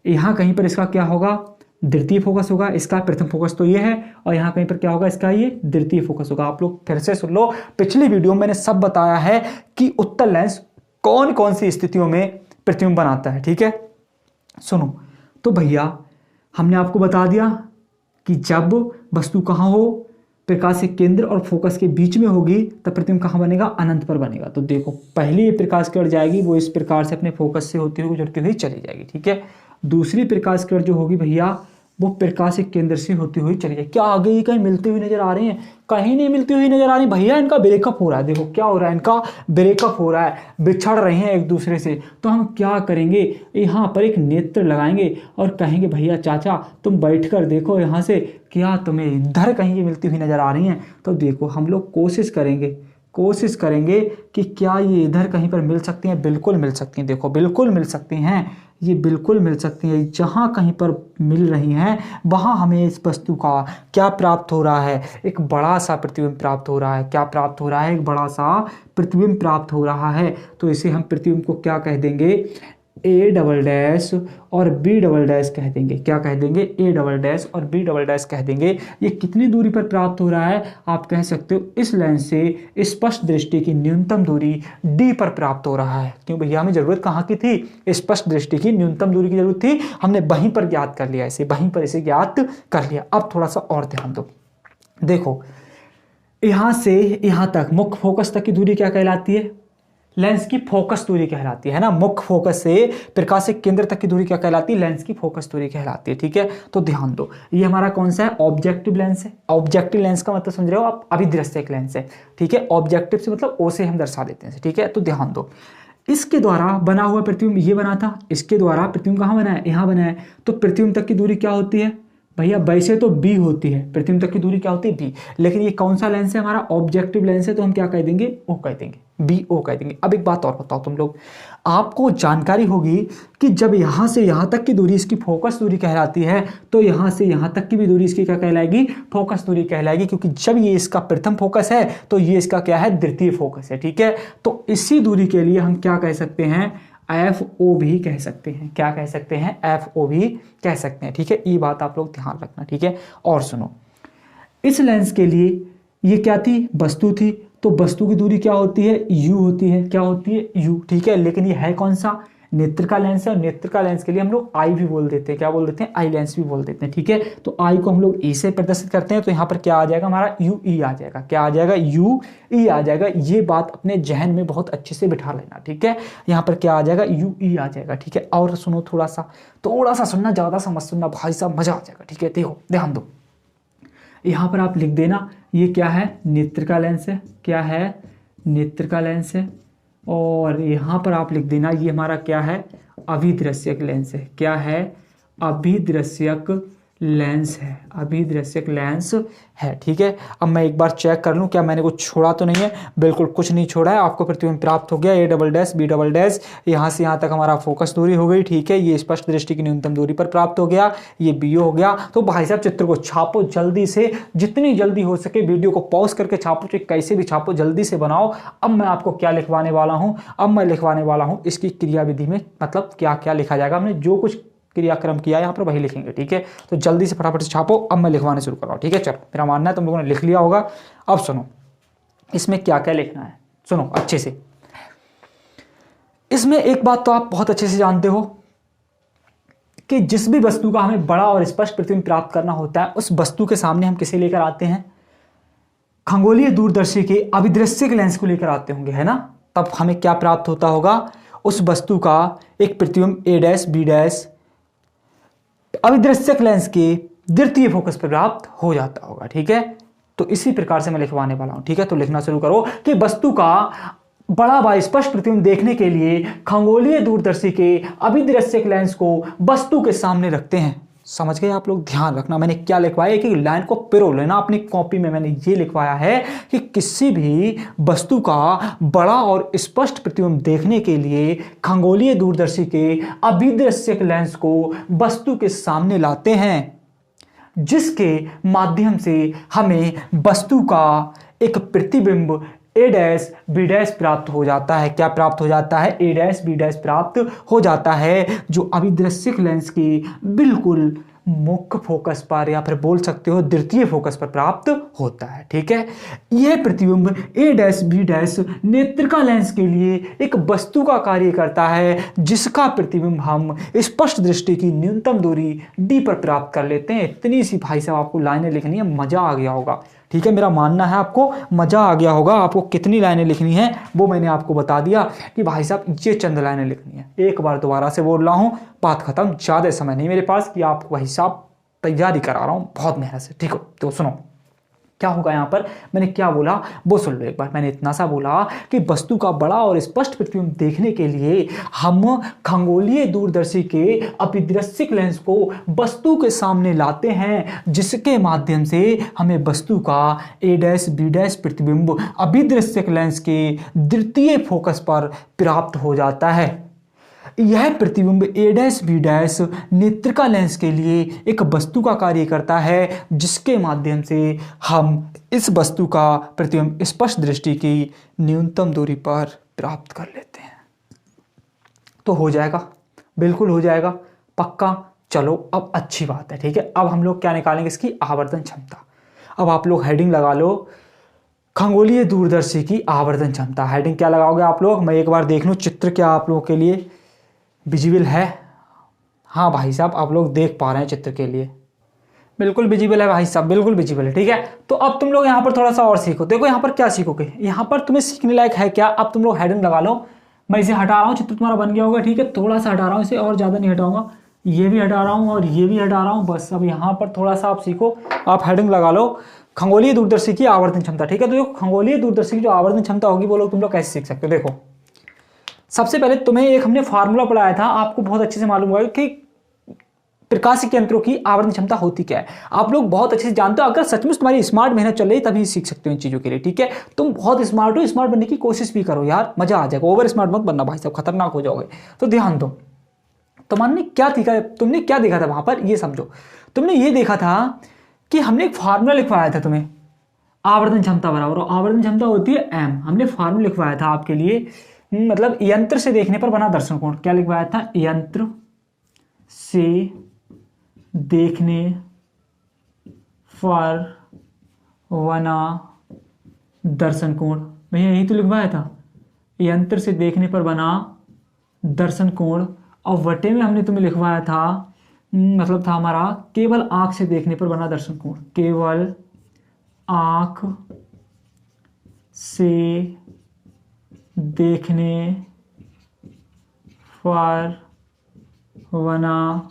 यहाँ कहीं पर इसका क्या होगा, द्वितीय फोकस होगा, इसका प्रथम फोकस तो ये है, और यहाँ कहीं पर क्या होगा, इसका ये द्वितीय फोकस होगा। आप लोग फिर से सुन लो, पिछली वीडियो में मैंने सब बताया है कि उत्तल लेंस कौन कौन सी स्थितियों में प्रतिबिंब बनाता है, ठीक है। सुनो तो भैया हमने आपको बता दिया कि जब वस्तु कहाँ हो, प्रकाशिक केंद्र और फोकस के बीच में होगी, तब प्रतिबिंब कहाँ बनेगा, अनंत पर बनेगा। तो देखो पहली प्रकाश किरण जाएगी वो इस प्रकार से अपने फोकस से होती हुई गुजरती हुई चली जाएगी, ठीक है। दूसरी प्रकाश किरण जो होगी भैया वो प्रकाशिक केंद्र से होती हुई चली जाएगी। क्या आगे ही कहीं मिलती हुई नजर आ रही है, कहीं नहीं मिलती हुई नजर आ रही भैया, इनका ब्रेकअप हो रहा है। देखो क्या हो रहा है, इनका ब्रेकअप हो रहा है, बिछड़ रहे हैं एक दूसरे से। तो हम क्या करेंगे, यहाँ पर एक नेत्र लगाएंगे और कहेंगे भैया चाचा तुम बैठकर देखो यहाँ से, क्या तुम्हें इधर कहीं ये मिलती हुई नजर आ रही हैं। तो देखो हम लोग कोशिश करेंगे कि क्या ये इधर कहीं पर मिल सकती हैं, बिल्कुल मिल सकती हैं। देखो बिल्कुल मिल सकती हैं, ये बिल्कुल मिल सकती हैं। जहाँ कहीं पर मिल रही हैं वहाँ हमें इस वस्तु का क्या प्राप्त हो रहा है, एक बड़ा सा प्रतिबिंब प्राप्त हो रहा है। क्या प्राप्त हो रहा है, एक बड़ा सा प्रतिबिंब प्राप्त हो रहा है। तो इसे हम प्रतिबिंब को क्या कह देंगे, ए डबल डैश और बी डबल डैश कह देंगे। क्या कह देंगे, ए डबल डैश और बी डबल डैश कह देंगे। ये कितनी दूरी पर प्राप्त हो रहा है, आप कह सकते हो इस लेंस से स्पष्ट दृष्टि की न्यूनतम दूरी डी पर प्राप्त हो रहा है। क्यों भैया, हमें जरूरत कहाँ की थी, स्पष्ट दृष्टि की न्यूनतम दूरी की जरूरत थी, हमने वहीं पर ज्ञात कर लिया, वहीं पर इसे ज्ञात कर लिया। अब थोड़ा सा और ध्यान दो, देखो यहां से यहां तक मुख्य फोकस तक की दूरी क्या कहलाती है, लेंस की फोकस दूरी कहलाती है ना। मुख्य फोकस से प्रकाशिक केंद्र तक की दूरी क्या कहलाती है, लेंस की फोकस दूरी कहलाती है, ठीक है। तो ध्यान दो, ये हमारा कौन सा है, ऑब्जेक्टिव लेंस है। ऑब्जेक्टिव लेंस का मतलब समझ रहे हो आप, अभिदृश्यक लेंस है, ठीक है। ऑब्जेक्टिव से मतलब ओ से हम दर्शा देते हैं, ठीक है। तो ध्यान दो, इसके द्वारा बना हुआ प्रतिबिंब ये बना था, इसके द्वारा प्रतिबिंब कहाँ बना है, यहाँ बना है। तो प्रतिबिंब तक की दूरी क्या होती है भैया, वैसे तो बी होती है, प्रतिबिंब तक की दूरी क्या होती है, बी। लेकिन ये कौन सा लेंस है, हमारा ऑब्जेक्टिव लेंस है, तो हम क्या कह देंगे, ओ कह देंगे, बी ओ कह देंगे। अब एक बात और बताओ तुम लोग, आपको जानकारी होगी कि जब यहाँ से यहाँ तक की दूरी इसकी फोकस दूरी कहलाती है, तो यहाँ से यहाँ तक की भी दूरी इसकी क्या कहलाएगी, फोकस दूरी कहलाएगी। क्योंकि जब ये इसका प्रथम फोकस है तो ये इसका क्या है, द्वितीय फोकस है, ठीक है। तो इसी दूरी के लिए हम क्या कह सकते हैं, एफ ओ भी कह सकते हैं। क्या कह सकते हैं, एफ ओ भी कह सकते हैं, ठीक है। ये बात आप लोग ध्यान रखना, ठीक है। और सुनो, इस लेंस के लिए ये क्या थी, वस्तु थी, तो वस्तु की दूरी क्या होती है, यू होती है। क्या होती है, यू, ठीक है। लेकिन ये है कौन सा, नेत्र का लेंस है, और नेत्र का लेंस के लिए हम लोग आई भी बोल देते हैं। क्या बोल देते हैं, आई लेंस भी बोल देते हैं, ठीक है। तो आई को हम लोग ई से प्रदर्शित करते हैं, तो यहाँ पर क्या आ जाएगा, हमारा यू ई आ जाएगा। क्या आ जाएगा, यू ई आ जाएगा। ये बात अपने जहन में बहुत अच्छे से बिठा लेना, ठीक है। यहाँ पर क्या आ जाएगा, यू ई आ जाएगा, ठीक है। और सुनो, थोड़ा सा सुनना, ज्यादा सा मत सुनना भाई साहब, मजा आ जाएगा, ठीक है। देखो ध्यान दो, यहाँ पर आप लिख देना, ये क्या है, नेत्र का लेंस है। क्या है, नेत्र का लेंस है। और यहाँ पर आप लिख देना, ये हमारा क्या है, अभिदृश्यक लेंस है। क्या है, अभिदृश्यक लेंस है, अभिदृश्यक लेंस है, ठीक है। अब मैं एक बार चेक कर लूं क्या मैंने कुछ छोड़ा तो नहीं है, बिल्कुल कुछ नहीं छोड़ा है। आपको प्रतिबिंब प्राप्त हो गया, A double dash B double dash, यहाँ से यहाँ तक हमारा फोकस दूरी हो गई, ठीक है। ये स्पष्ट दृष्टि की न्यूनतम दूरी पर प्राप्त हो गया, ये बी हो गया। तो भाई साहब चित्र को छापो जल्दी से, जितनी जल्दी हो सके वीडियो को पॉज करके छापो, चाहे कैसे भी छापो, जल्दी से बनाओ। अब मैं आपको क्या लिखवाने वाला हूँ, अब मैं लिखवाने वाला हूँ इसकी क्रिया विधि में, मतलब क्या क्या लिखा जाएगा। हमने जो कुछ क्रियाक्रम किया यहाँ पर वही लिखेंगे, ठीक है। तो जल्दी से फटाफट से छापो, अब मैं लिखवाने शुरू कर रहा हूँ, ठीक है। चलो, मेरा मानना है तुम लोगों ने लिख लिया होगा। अब सुनो, इसमें क्या क्या लिखना है, सुनो अच्छे से। इसमें एक बात तो आप बहुत अच्छे से जानते हो कि जिस भी वस्तु का हमें बड़ा और स्पष्ट प्रतिबिंब प्राप्त करना होता है, उस वस्तु के सामने हम किसे लेकर आते हैं? खगोलीय दूरदर्शी के अभिदृश्यक लेंस को लेकर आते होंगे, है ना। तब हमें क्या प्राप्त होता होगा? उस वस्तु का एक प्रतिबिंब ए डैश बी डैश अभिदृश्यक लेंस के द्वितीय फोकस पर प्राप्त हो जाता होगा। ठीक है, तो इसी प्रकार से मैं लिखवाने वाला हूं। ठीक है, तो लिखना शुरू करो कि वस्तु का बड़ा व स्पष्ट प्रतिबिंब देखने के लिए खगोलीय दूरदर्शी के अभिदृश्यक लेंस को वस्तु के सामने रखते हैं। समझ गए आप लोग? ध्यान रखना मैंने क्या लिखवाया, एक लाइन को पिरो लेना अपनी कॉपी में। मैंने ये लिखवाया है कि किसी भी वस्तु का बड़ा और स्पष्ट प्रतिबिंब देखने के लिए खगोलीय दूरदर्शी के अभिदृश्यक लेंस को वस्तु के सामने लाते हैं, जिसके माध्यम से हमें वस्तु का एक प्रतिबिंब ए डैश बी डैश प्राप्त हो जाता है। क्या प्राप्त हो जाता है? ए डैश बी डैश प्राप्त हो जाता है, जो अभिदृश्यक लेंस के बिल्कुल मुख्य फोकस पर या फिर बोल सकते हो द्वितीय फोकस पर प्राप्त होता है। ठीक है, यह प्रतिबिंब ए डैश बी डैश नेत्रिका लेंस के लिए एक वस्तु का कार्य करता है, जिसका प्रतिबिंब हम स्पष्ट दृष्टि की न्यूनतम दूरी डी पर प्राप्त कर लेते हैं। इतनी सी भाई साहब आपको लाइनें लिखनी है, मजा आ गया होगा। ठीक है, मेरा मानना है आपको मजा आ गया होगा। आपको कितनी लाइनें लिखनी है वो मैंने आपको बता दिया कि भाई साहब ये चंद लाइनें लिखनी है। एक बार दोबारा से बोल रहा हूं, बात खत्म, ज्यादा समय नहीं मेरे पास कि आपको भाई साहब तैयारी करा रहा हूं बहुत मेहनत से। ठीक हो, तो सुनो क्या होगा यहाँ पर, मैंने क्या बोला वो सुन लो एक बार। मैंने इतना सा बोला कि वस्तु का बड़ा और स्पष्ट प्रतिबिंब देखने के लिए हम खगोलीय दूरदर्शी के अभिदृश्यक लेंस को वस्तु के सामने लाते हैं, जिसके माध्यम से हमें वस्तु का ए डैश बी डैश प्रतिबिंब अभिदृश्यक लेंस के द्वितीय फोकस पर प्राप्त हो जाता है। यह प्रतिबिंब ए डैश बी डैश नेत्रिका लेंस के लिए एक वस्तु का कार्य करता है, जिसके माध्यम से हम इस वस्तु का प्रतिबिंब स्पष्ट दृष्टि की न्यूनतम दूरी पर प्राप्त कर लेते हैं। तो हो जाएगा, बिल्कुल हो जाएगा, पक्का। चलो अब अच्छी बात है। ठीक है, अब हम लोग क्या निकालेंगे? इसकी आवर्धन क्षमता। अब आप लोग हेडिंग लगा लो, खगोलीय दूरदर्शी की आवर्धन क्षमता। हेडिंग क्या लगाओगे आप लोग? मैं एक बार देख लूँ चित्र क्या आप लोगों के लिए विजिबल है। हाँ भाई साहब, आप लोग देख पा रहे हैं चित्र के लिए? बिल्कुल विजिबल है भाई साहब, बिल्कुल विजिबल है। ठीक है, तो अब तुम लोग यहाँ पर थोड़ा सा और सीखो। देखो यहाँ पर क्या सीखोगे, यहाँ पर तुम्हें सीखने लायक है क्या? अब तुम लोग हेडिंग लगा लो। मैं इसे हटा रहा हूँ, चित्र तुम्हारा बन गया होगा। ठीक है, थोड़ा सा हटा रहा हूँ इसे, और ज़्यादा नहीं हटाऊंगा। ये भी हटा रहा हूँ और ये भी हटा रहा हूँ। बस अब यहाँ पर थोड़ा सा आप सीखो। आप हेडिंग लगा लो, खगोलीय दूरदर्शी की आवर्धन क्षमता। ठीक है, तो खगोलीय दूरदर्शी की जो आवर्धन क्षमता होगी वो लोग तुम लोग कैसे सीख सकते हो? देखो, सबसे पहले तुम्हें एक हमने फार्मूला पढ़ाया था, आपको बहुत अच्छे से मालूम होगा कि प्रकाशिक यंत्रों की आवर्धन क्षमता होती क्या है। आप लोग बहुत अच्छे से जानते हो। अगर सच में तुम्हारी स्मार्ट मेहनत चल रही है तभी सीख सकते हो इन चीजों के लिए। ठीक है, तुम बहुत स्मार्ट हो, स्मार्ट बनने की कोशिश भी करो यार, मजा आ जाएगा। ओवर स्मार्ट मत बनना भाई साहब, खतरनाक हो जाओगे। तो ध्यान दो, तुमने क्या देखा था वहां पर, ये समझो। तुमने ये देखा था कि हमने एक फार्मूला लिखवाया था तुम्हें, आवर्धन क्षमता बराबर, आवर्धन क्षमता होती है एम। हमने फार्मूला लिखवाया था आपके लिए, मतलब यंत्र से देखने पर बना दर्शन कोण। क्या लिखवाया था? यंत्र से देखने पर बना दर्शन कोण। भैया यही तो लिखवाया था, यंत्र से देखने पर बना दर्शन कोण। और वटे में हमने तुम्हें लिखवाया था, मतलब था हमारा केवल आंख से देखने पर बना दर्शन कोण। केवल आंख से देखने पर बना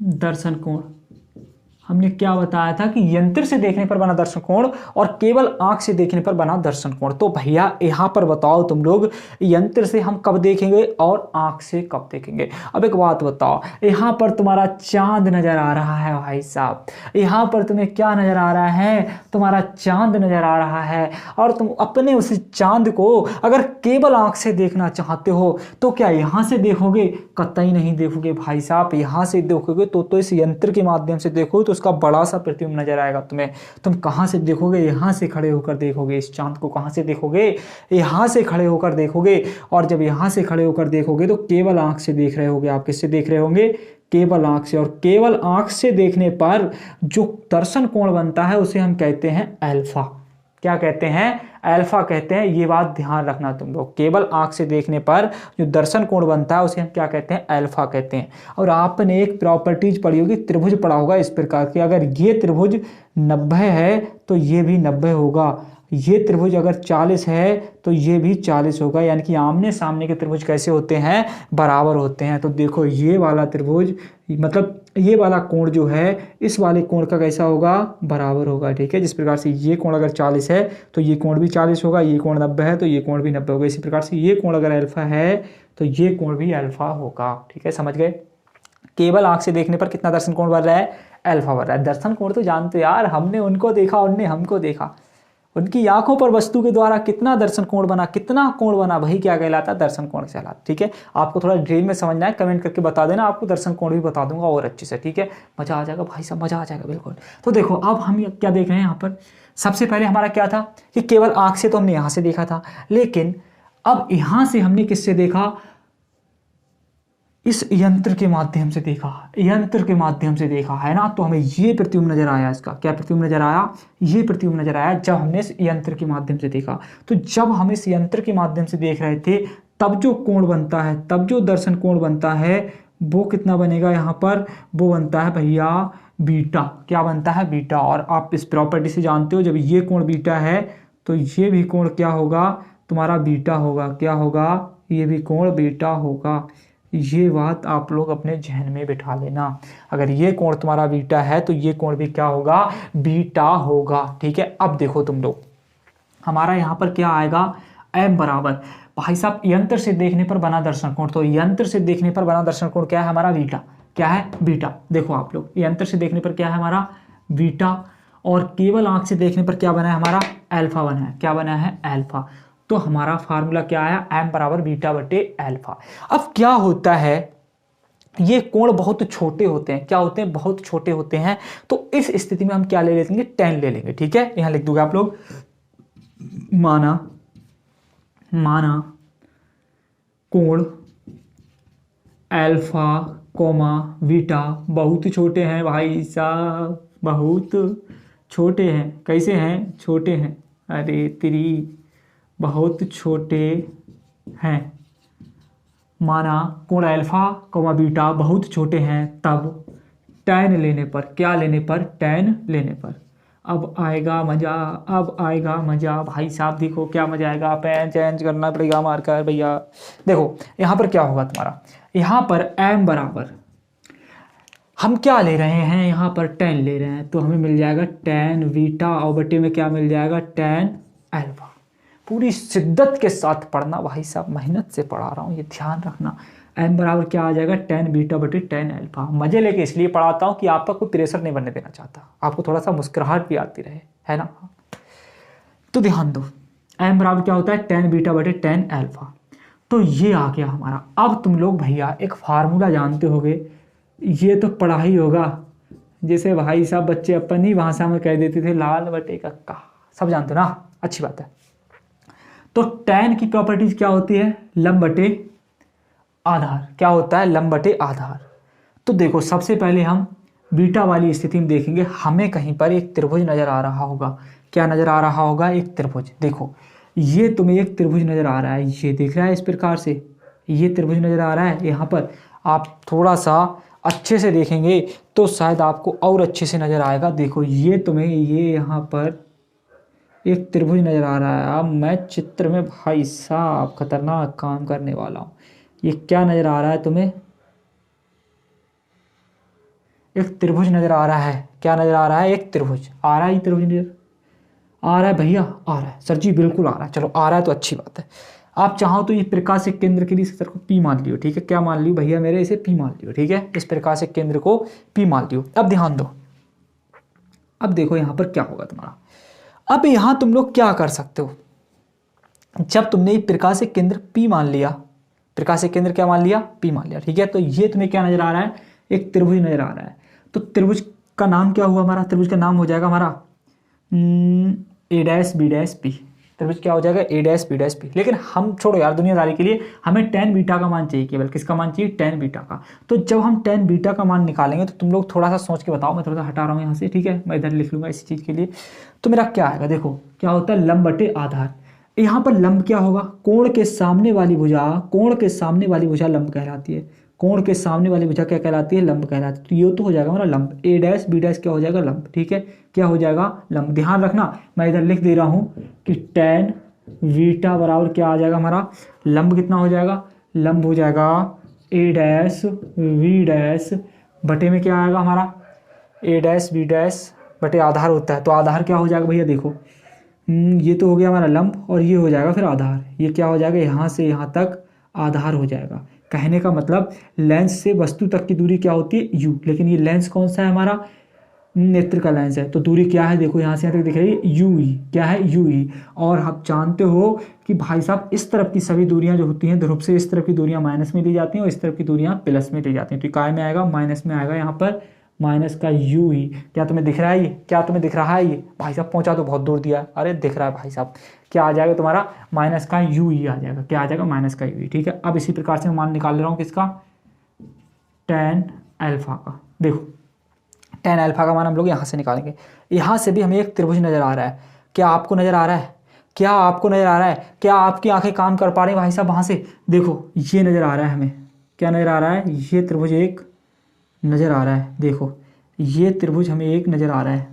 दर्शन कोण। हमने क्या बताया था कि यंत्र से देखने पर बना दर्शन कोण और केवल आंख से देखने पर बना दर्शन कोण। तो भैया यहाँ पर बताओ तुम लोग, यंत्र से हम कब देखेंगे और आंख से कब देखेंगे? अब एक बात बताओ, यहाँ पर तुम्हारा चांद नजर आ रहा है भाई साहब, यहाँ पर तुम्हें क्या नजर आ रहा है? तुम्हारा चांद नजर आ रहा है। और तुम अपने उस चांद को अगर केवल आंख से देखना चाहते हो तो क्या यहाँ से देखोगे? कतई नहीं देखोगे भाई साहब। यहाँ से देखोगे तो इस यंत्र के माध्यम से देखो तो उसका बड़ा सा प्रतिबिंब नजर आएगा तुम्हें। तुम कहाँ से देखोगे? यहाँ से खड़े होकर देखोगे इस चांद को। कहाँ से देखोगे? यहाँ से खड़े होकर देखोगे। और जब यहाँ से खड़े होकर देखोगे तो केवल आंख से देख रहे होगे। आप किससे देख रहे होंगे? केवल आंख से। और केवल आंख से देखने पर जो दर्शन कोण बनता है उसे हम कहते हैं अल्फा। क्या कहते हैं, अल्फा कहते हैं। ये बात ध्यान रखना तुम लोग, केवल आंख से देखने पर जो दर्शन कोण बनता है उसे हम क्या कहते हैं, अल्फा कहते हैं। और आपने एक प्रॉपर्टीज पढ़ी होगी, त्रिभुज पढ़ा होगा इस प्रकार की, अगर ये त्रिभुज 90 है तो ये भी 90 होगा, ये त्रिभुज अगर 40 है तो ये भी 40 होगा, यानी कि आमने सामने के त्रिभुज कैसे होते हैं, बराबर होते हैं। तो देखो ये वाला त्रिभुज मतलब ये वाला कोण जो है इस वाले कोण का कैसा होगा, बराबर होगा, ठीक है। जिस प्रकार से ये कोण अगर 40 है तो ये कोण भी 40 होगा, ये कोण 90 है तो ये कोण भी 90 होगा। इसी प्रकार से ये कोण अगर अल्फा है तो ये कोण भी अल्फा होगा, ठीक है, समझ गए। केवल आंख से देखने पर कितना दर्शन कोण बन रहा है, अल्फा बन रहा है। दर्शन कोण तो जानते हो यार, हमने उनको देखा, उनने हमको देखा, उनकी आंखों पर वस्तु के द्वारा कितना दर्शन कोण बना, कितना कोण बना, वही क्या कहलाता है, दर्शन कोण कहलाता, ठीक है। आपको थोड़ा डिटेल में समझना है, कमेंट करके बता देना, आपको दर्शन कोण भी बता दूंगा और अच्छे से, ठीक है। मजा आ जाएगा भाई साहब, मजा आ जाएगा बिल्कुल। तो देखो अब हम क्या देख रहे हैं यहाँ पर, सबसे पहले हमारा क्या था कि केवल आंख से तो हमने यहाँ से देखा था, लेकिन अब यहाँ से हमने किससे देखा, इस यंत्र के माध्यम से देखा, यंत्र के माध्यम से देखा है ना। तो हमें ये प्रतिबिंब नजर आया, इसका क्या प्रतिबिंब नजर आया, ये प्रतिबिंब नजर आया जब हमने इस यंत्र के माध्यम से देखा। तो जब हम इस यंत्र के माध्यम से देख रहे थे तब जो कोण बनता है, तब जो दर्शन कोण बनता है वो कितना बनेगा, यहाँ पर वो बनता है भैया बीटा। क्या बनता है, बीटा। और आप इस प्रॉपर्टी से जानते हो जब ये कोण बीटा है तो ये भी कोण क्या होगा, तुम्हारा बीटा होगा। क्या होगा, ये भी कोण बीटा होगा। ये बात आप लोग अपने जहन में बिठा लेना, अगर ये कोण तुम्हारा बीटा है तो ये कोण भी क्या होगा, बीटा होगा, ठीक है। अब देखो तुम लोग, हमारा यहाँ पर क्या आएगा, m बराबर, भाई साहब यंत्र से देखने पर बना दर्शन कोण, तो यंत्र से देखने पर बना दर्शन कोण क्या है हमारा, बीटा। क्या है, बीटा। देखो आप लोग, यंत्र से देखने पर क्या है हमारा, बीटा, और केवल आंख से देखने पर क्या बना है हमारा, अल्फा बना है। क्या बना है, अल्फा। तो हमारा फार्मूला क्या आया, m बराबर बीटा बटे अल्फा। अब क्या होता है, ये कोण बहुत छोटे होते हैं, क्या होते हैं, बहुत छोटे होते हैं। तो इस स्थिति में हम क्या ले लेंगे, tan ले लेंगे, ठीक है। यहां लिख दोगे आप लोग, माना कोण अल्फा कोमा बीटा बहुत छोटे हैं भाई साहब, बहुत छोटे हैं। कैसे हैं, छोटे हैं, अरे तेरी, बहुत छोटे हैं। माना कोण अल्फा कोमा बीटा बहुत छोटे हैं, तब tan लेने पर, क्या लेने पर, tan लेने पर। अब आएगा मजा, अब आएगा मजा भाई साहब। देखो क्या मजा आएगा, पेन चेंज करना पड़ेगा मार्कर भैया। देखो यहाँ पर क्या होगा तुम्हारा, यहाँ पर m बराबर हम क्या ले रहे हैं, यहाँ पर tan ले रहे हैं, तो हमें मिल जाएगा tan बीटा और बटे में क्या मिल जाएगा, tan अल्फा। पूरी शिद्दत के साथ पढ़ना भाई साहब, मेहनत से पढ़ा रहा हूँ, ये ध्यान रखना। m बराबर क्या आ जाएगा, tan बीटा बटे tan अल्फा। मजे लेके इसलिए पढ़ाता हूँ कि आपका कोई प्रेशर नहीं बनने देना चाहता, आपको थोड़ा सा मुस्कुराहट भी आती रहे, है ना। तो ध्यान दो, m बराबर क्या होता है, tan बीटा बटे tan अल्फा। तो ये आ गया हमारा। अब तुम लोग भैया एक फार्मूला जानते होगे, ये तो पढ़ा ही होगा, जैसे भाई साहब बच्चे अपनी भाषा में कह देते थे लाल बटे कक्का, सब जानते हो ना, अच्छी बात है। तो tan की प्रॉपर्टीज क्या होती है, लंब बटे आधार। क्या होता है, लंब बटे आधार। तो देखो सबसे पहले हम बीटा वाली स्थिति में देखेंगे, हमें कहीं पर एक त्रिभुज नजर आ रहा होगा। क्या नजर आ रहा होगा, एक त्रिभुज। देखो ये तुम्हें एक त्रिभुज नजर आ रहा है, ये दिख रहा है इस प्रकार से, ये त्रिभुज नजर आ रहा है। यहाँ पर आप थोड़ा सा अच्छे से देखेंगे तो शायद आपको और अच्छे से नजर आएगा। देखो ये तुम्हें, ये यहाँ पर एक त्रिभुज नजर आ रहा है। अब मैं चित्र में भाई साहब खतरनाक काम करने वाला हूँ। ये क्या नजर आ रहा है तुम्हें, एक त्रिभुज नजर आ रहा है। क्या नजर आ रहा है, एक त्रिभुज आ रहा है, त्रिभुज नजर आ रहा है भैया, आ रहा है सर जी, बिल्कुल आ रहा है। चलो आ रहा है तो अच्छी बात है। आप चाहो तो ये प्रकाशिक केंद्र के लिए इस को P मान लियो, ठीक है। क्या मान लियो भैया मेरे, इसे P मान लियो, ठीक है। इस प्रकाशिक केंद्र को P मान लियो। अब ध्यान दो, अब देखो यहाँ पर क्या होगा तुम्हारा। अब यहाँ तुम लोग क्या कर सकते हो, जब तुमने ये प्रकाशिक केंद्र P मान लिया, प्रकाशिक केंद्र क्या मान लिया, P मान लिया, ठीक है। तो ये तुम्हें क्या नजर आ रहा है, एक त्रिभुज नजर आ रहा है। तो त्रिभुज का नाम क्या हुआ हमारा, त्रिभुज का नाम हो जाएगा हमारा A dash B dash P। त्रिभुज क्या हो जाएगा ए डैश बी डैश बी। लेकिन हम छोड़ो यार दुनियादारी के लिए, हमें टेन बीटा का मान चाहिए, केवल किसका मान चाहिए, टेन बीटा का। तो जब हम टेन बीटा का मान निकालेंगे तो तुम लोग थोड़ा सा सोच के बताओ, मैं थोड़ा सा हटा रहा हूँ यहाँ से, ठीक है, मैं इधर लिख लूँगा इसी चीज़ के लिए। तो मेरा क्या आएगा, देखो क्या होता है लंब बटे आधार। यहाँ पर लंब क्या होगा, कोण के सामने वाली भुजा, कोण के सामने वाली भुजा लंब कहलाती है, कोण के सामने वाली भुजा क्या कहलाती है, लंब कहलाती है। तो ये तो हो जाएगा हमारा लंब, ए डैश बी डैश क्या हो जाएगा, लंब, ठीक है, क्या हो जाएगा, लंब। ध्यान रखना मैं इधर लिख दे रहा हूँ कि टेन बीटा बराबर क्या आ जाएगा हमारा, लंब कितना हो जाएगा, लंब हो जाएगा ए डैश बी डैश बटे में क्या आएगा हमारा, ए डैश बी डैश बटे आधार होता है। तो आधार क्या हो जाएगा भैया, देखो ये तो हो गया हमारा लंब और ये हो जाएगा फिर आधार, ये क्या हो जाएगा, यहाँ से यहाँ तक आधार हो जाएगा। कहने का मतलब लेंस से वस्तु तक की दूरी क्या होती है, यू, लेकिन ये लेंस कौन सा है हमारा, नेत्र का लेंस है, तो दूरी क्या है, देखो यहाँ से यहाँ तक दिख रही है यू ई, क्या है यू ई। और आप जानते हो कि भाई साहब इस तरफ की सभी दूरियां जो होती हैं ध्रुव से, इस तरफ की दूरियां माइनस में ली जाती हैं और इस तरफ की दूरियां प्लस में ली जाती हैं। तो काय में आएगा, माइनस में आएगा, यहाँ पर माइनस का यू ई। क्या तुम्हें दिख रहा है ये, क्या तुम्हें दिख रहा है ये, भाई साहब पहुंचा तो बहुत दूर दिया है, अरे दिख रहा है भाई साहब, क्या आ जाएगा तुम्हारा, माइनस का यू ई आ जाएगा, क्या आ जाएगा, माइनस का यू ई, ठीक है। अब इसी प्रकार से मैं मान निकाल ले रहा हूँ किसका, टेन अल्फा का। देखो टेन अल्फा का मान हम लोग यहाँ से निकालेंगे, यहाँ से भी हमें एक त्रिभुज नजर आ रहा है, क्या आपको नजर आ रहा है, क्या आपको नजर आ रहा है, क्या आपकी आंखें काम कर पा रही हैं भाई साहब, वहाँ से देखो ये नजर आ रहा है हमें, क्या नजर आ रहा है, ये त्रिभुज एक नजर आ रहा है, देखो ये त्रिभुज हमें एक नजर आ रहा है,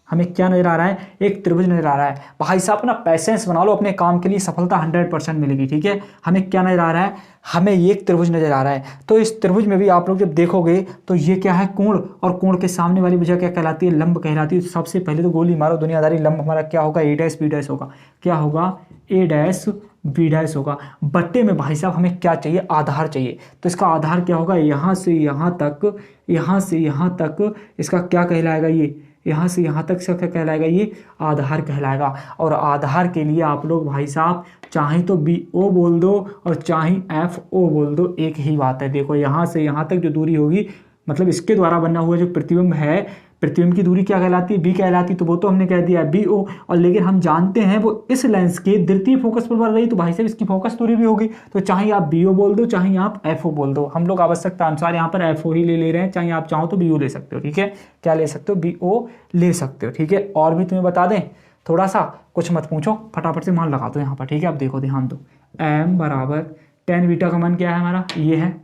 हमें क्या नजर आ रहा है, एक त्रिभुज नजर आ रहा है। भाई साहब अपना पैसेंस बना लो, अपने काम के लिए सफलता 100% मिलेगी, ठीक है। हमें क्या नजर आ रहा है, हमें ये एक त्रिभुज नजर आ रहा है। तो इस त्रिभुज में भी आप लोग जब देखोगे तो ये क्या है, कोण, और कोण के सामने वाली भुजा क्या कहलाती है, लंब कहलाती है। तो सबसे पहले तो गोली मारो दुनियादारी, लंब हमारा क्या होगा, ए डैश बी डैश होगा, क्या होगा, ए डैश बी डैश होगा। बट्टे में भाई साहब हमें क्या चाहिए, आधार चाहिए। तो इसका आधार क्या होगा, यहाँ से यहाँ तक, यहाँ से यहाँ तक इसका क्या कहलाएगा, ये यहाँ से यहाँ तक इसका क्या कहलाएगा, ये आधार कहलाएगा। और आधार के लिए आप लोग भाई साहब चाहे तो बी ओ बोल दो और चाहे एफ ओ बोल दो, एक ही बात है। देखो यहाँ से यहाँ तक जो दूरी होगी, मतलब इसके द्वारा बना हुआ जो प्रतिबिंब है, प्रतिबिंब की दूरी क्या कहलाती है, बी कहलाती है। तो वो तो हमने कह दिया बी ओ, और लेकिन हम जानते हैं वो इस लेंस के द्वितीय फोकस पर बन रही, तो भाई साहब इसकी फोकस दूरी भी होगी। तो चाहे आप बी ओ बोल दो, चाहे आप एफ ओ बोल दो, हम लोग आवश्यकता अनुसार यहाँ पर एफ ओ ही ले रहे हैं, चाहे आप चाहो तो बी ओ ले सकते हो, ठीक है, क्या ले सकते हो, बी ओ ले सकते हो, ठीक है। और भी तुम्हें बता दें, थोड़ा सा कुछ मत पूछो, फटाफट से मान लगा दो यहाँ पर, ठीक है। अब देखो ध्यान दो, एम बराबर टेन बीटा का मान क्या है हमारा, ये है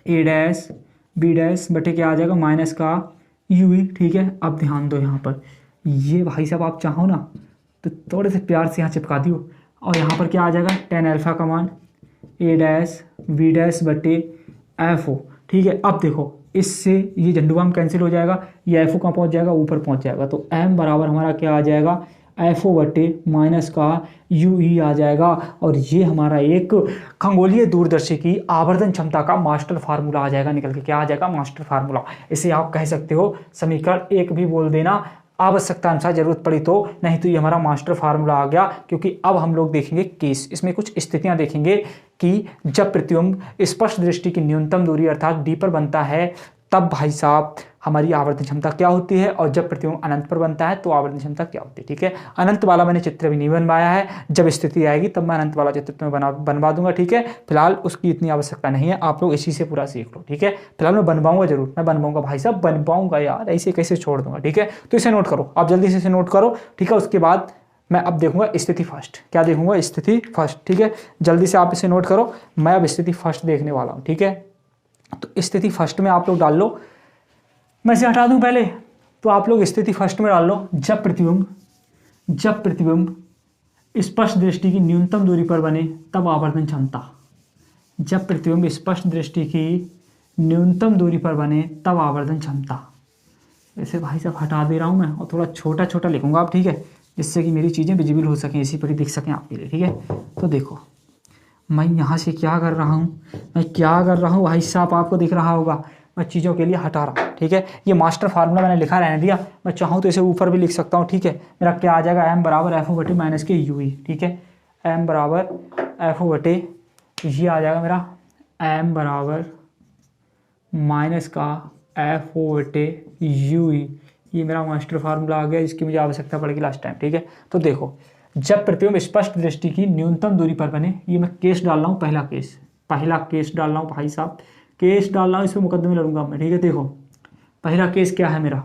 ए डैश बी डैश बटे क्या आ जाएगा, माइनस का यू ई, ठीक है। अब ध्यान दो यहाँ पर, ये भाई साहब आप चाहो ना तो थोड़े से प्यार से यहाँ चिपका दियो, और यहाँ पर क्या आ जाएगा, टेन अल्फा का मान ए डैश बी डैश बटे एफ ओ, ठीक है। अब देखो इससे ये झंडूबाम कैंसिल हो जाएगा, ये एफ ओ कहाँ पहुँच जाएगा, ऊपर पहुँच जाएगा। तो एम बराबर हमारा क्या आ जाएगा, एफ ओ बटे माइनस का यू ई आ जाएगा। और ये हमारा एक खगोलीय दूरदर्शी की आवर्धन क्षमता का मास्टर फार्मूला आ जाएगा निकल के, क्या आ जाएगा, मास्टर फार्मूला। इसे आप कह सकते हो समीकरण एक भी बोल देना, आवश्यकता अनुसार जरूरत पड़ी तो, नहीं तो ये हमारा मास्टर फार्मूला आ गया। क्योंकि अब हम लोग देखेंगे केस, इसमें कुछ स्थितियां देखेंगे कि जब प्रतिबिंब स्पष्ट दृष्टि की न्यूनतम दूरी अर्थात डी पर बनता है तब भाई साहब हमारी आवर्धन क्षमता क्या होती है, और जब प्रतिबिंब अनंत पर बनता है तो आवर्धन क्षमता क्या होती है, ठीक है। अनंत वाला मैंने चित्र भी नहीं बनवाया है, जब स्थिति आएगी तब मैं अनंत वाला चित्र तुम्हें बनवा दूंगा, ठीक है। फिलहाल उसकी इतनी आवश्यकता नहीं है, आप लोग इसी से पूरा सीख लो, ठीक है। फिलहाल मैं बनवाऊंगा जरूर, मैं बनवाऊंगा भाई साहब, बनवाऊंगा यार, ऐसे कैसे छोड़ दूंगा, ठीक है। तो इसे नोट करो, आप जल्दी से इसे नोट करो, ठीक है। उसके बाद मैं अब देखूंगा स्थिति फर्स्ट, क्या देखूंगा, स्थिति फर्स्ट, ठीक है। जल्दी से आप इसे नोट करो, मैं अब स्थिति फर्स्ट देखने वाला हूँ, ठीक है। तो स्थिति फर्स्ट में आप लोग डाल लो, मैं इसे हटा दूं पहले, तो आप लोग स्थिति फर्स्ट में डाल लो, जब प्रतिबिंब स्पष्ट दृष्टि की न्यूनतम दूरी पर बने तब आवर्धन क्षमता, जब प्रतिबिंब स्पष्ट दृष्टि की न्यूनतम दूरी पर बने तब आवर्धन क्षमता। इसे भाई साहब हटा दे रहा हूं मैं, और थोड़ा छोटा छोटा लिखूंगा आप, ठीक है, जिससे कि मेरी चीज़ें विजिबल हो सकें, इसी पर ही दिख सकें आपके लिए, ठीक है। तो देखो मैं यहाँ से क्या कर रहा हूँ, भाई साहब आपको दिख रहा होगा, मैं चीज़ों के लिए हटा रहा हूँ, ठीक है। ये मास्टर फार्मूला मैंने लिखा रहने दिया, मैं चाहूँ तो इसे ऊपर भी लिख सकता हूँ, ठीक है। मेरा क्या आ जाएगा, एम बराबर एफ ओ बटे माइनस के यू ई, ठीक है। एम बराबर एफ ओ बटे ये आ जाएगा मेरा, एम बराबर माइनस का एफ ओ बटे यू ई, ये मेरा मास्टर फार्मूला आ गया, इसकी मुझे आवश्यकता पड़ेगी लास्ट टाइम, ठीक है। तो देखो, जब प्रतिबिंब स्पष्ट दृष्टि की न्यूनतम दूरी पर बने, ये मैं केस डाल रहा हूँ, पहला केस डाल रहा हूँ भाई साहब, केस डाल रहा हूँ, इसमें मुकदमे लड़ूंगा मैं, ठीक है। देखो पहला केस क्या है मेरा,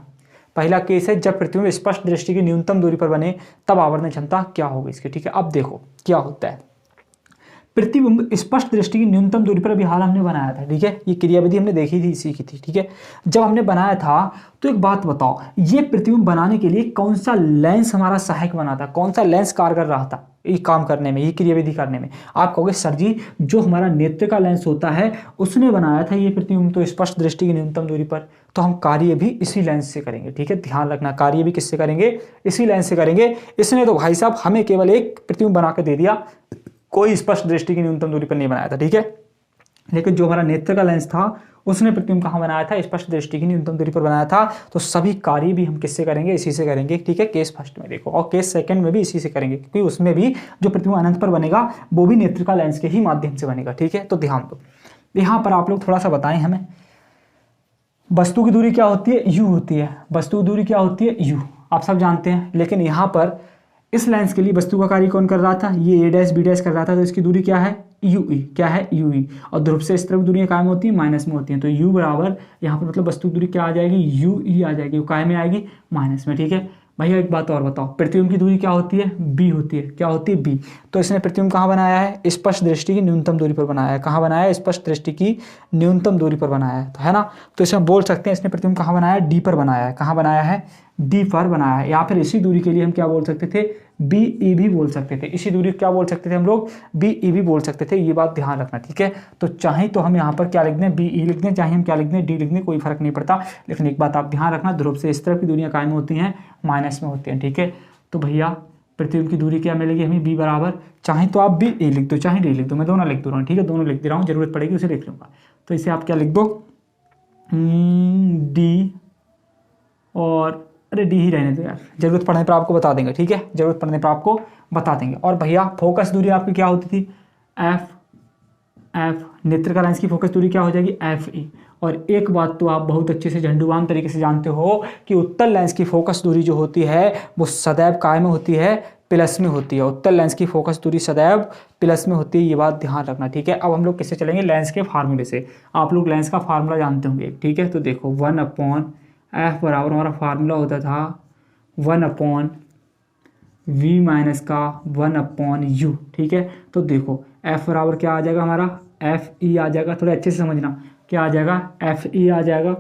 पहला केस है जब प्रतिबिंब स्पष्ट दृष्टि की न्यूनतम दूरी पर बने तब आवर्धन क्षमता क्या होगी इसकी, ठीक है। अब देखो क्या होता है, प्रतिबिंब स्पष्ट दृष्टि की न्यूनतम दूरी पर अभी हाल हमने बनाया था, ठीक है। ये क्रियाविधि हमने देखी थी, इसी की थी, ठीक है। जब हमने बनाया था तो एक बात बताओ, ये प्रतिबिंब बनाने के लिए कौन सा लेंस हमारा सहायक बना था, कौन सा लेंस कारगर रहा था ये काम करने में, ये क्रियाविधि करने में। आप कहोगे सर जी जो हमारा नेत्र का लेंस होता है उसने बनाया था ये प्रतिबिंब तो स्पष्ट दृष्टि की न्यूनतम दूरी पर, तो हम कार्य भी इसी लेंस से करेंगे, ठीक है। ध्यान रखना, कार्य भी किससे करेंगे, इसी लेंस से करेंगे। इसने तो भाई साहब हमें केवल एक प्रतिबिंब बना के दे दिया, कोई स्पष्ट दृष्टि की न्यूनतम दूरी पर नहीं बनाया था, ठीक है। लेकिन जो हमारा नेत्र का लेंस था उसने प्रतिबिंब कहाँ बनाया था, स्पष्ट दृष्टि की न्यूनतम दूरी पर बनाया था। तो सभी कार्य भी हम किससे करेंगे, इसी से करेंगे, ठीक है। केस फर्स्ट में देखो, और केस सेकंड में भी इसी से करेंगे, क्योंकि उसमें भी जो प्रतिबिंब अनंत पर बनेगा वो भी नेत्र का लेंस के ही माध्यम से बनेगा, ठीक है। तो ध्यान दो, यहाँ पर आप लोग थोड़ा सा बताएं हमें, वस्तु की दूरी क्या होती है, यू होती है। वस्तु की दूरी क्या होती है, यू, आप सब जानते हैं। लेकिन यहाँ पर इस लेंस के लिए वस्तु का कार्य कौन कर रहा था, ये ए डैश बी डैश कर रहा था, तो इसकी दूरी क्या है, यू ई, क्या है, यू ई। और ध्रुव से इस तरफ दूरियां काय में होती है, माइनस में होती हैं। तो यू बराबर यहाँ पर मतलब वस्तु की दूरी क्या आ जाएगी, यू ई आ जाएगी, वो काय में आएगी, माइनस में, ठीक है। भैया एक बात और बताओ, प्रतिबिंब की दूरी क्या होती है, बी होती है, क्या होती है, बी। तो इसने प्रतिबिंब कहाँ बनाया है, स्पष्ट दृष्टि की न्यूनतम दूरी पर बनाया है। कहाँ बनाया है, स्पष्ट दृष्टि की न्यूनतम दूरी पर बनाया है, तो है ना। तो इसमें बोल सकते हैं इसने प्रतिबिंब कहाँ बनाया है, डी पर बनाया है। कहाँ बनाया है, डी पर बनाया है। या फिर इसी दूरी के लिए हम क्या बोल सकते थे, बी ई भी बोल सकते थे। इसी दूरी क्या बोल सकते थे हम लोग, बी ई भी बोल सकते थे। ये बात ध्यान रखना, ठीक है। तो चाहे तो हम यहाँ पर क्या लिख दें, बी ई लिख दें, चाहे हम क्या लिख दें, डी लिख दें, कोई फर्क नहीं पड़ता। लेकिन एक बात आप ध्यान रखना, ध्रुव से इस तरफ की दूरियां काय में होती हैं, माइनस में होती हैं, ठीक है। तो भैया प्रतिबिंब की दूरी क्या मिलेगी हमें, बी बराबर, चाहे तो आप बी ए लिख दो, चाहे डी लिख दो, मैं दोनों लिख दे रहा हूँ, ठीक है। दोनों लिख दे रहा हूँ, जरूरत पड़ेगी उसे लिख लूँगा। तो इसे आप क्या लिख दो, डी, और अरे डी ही रहने दो यार, जरूरत पड़ने पर आपको बता देंगे, ठीक है। जरूरत पड़ने पर आपको बता देंगे। और भैया फोकस दूरी आपकी क्या होती थी, एफ, नेत्र का लेंस की फोकस दूरी क्या हो जाएगी, एफ ई। और एक बात तो आप बहुत अच्छे से झंडूबाम तरीके से जानते हो कि उत्तल लेंस की फोकस दूरी जो होती है वो सदैव काय में होती है, प्लस में होती है। उत्तल लेंस की फोकस दूरी सदैव प्लस में होती है, ये बात ध्यान रखना, ठीक है। अब हम लोग किससे चलेंगे, लेंस के फार्मूले से। आप लोग लेंस का फार्मूला जानते होंगे, ठीक है। तो देखो 1/f बराबर हमारा फार्मूला होता था 1/v माइनस का 1/u, ठीक है। तो देखो f बराबर क्या आ जाएगा हमारा, एफ ई आ जाएगा, थोड़ा अच्छे से समझना, क्या आ जाएगा, एफ ई आ जाएगा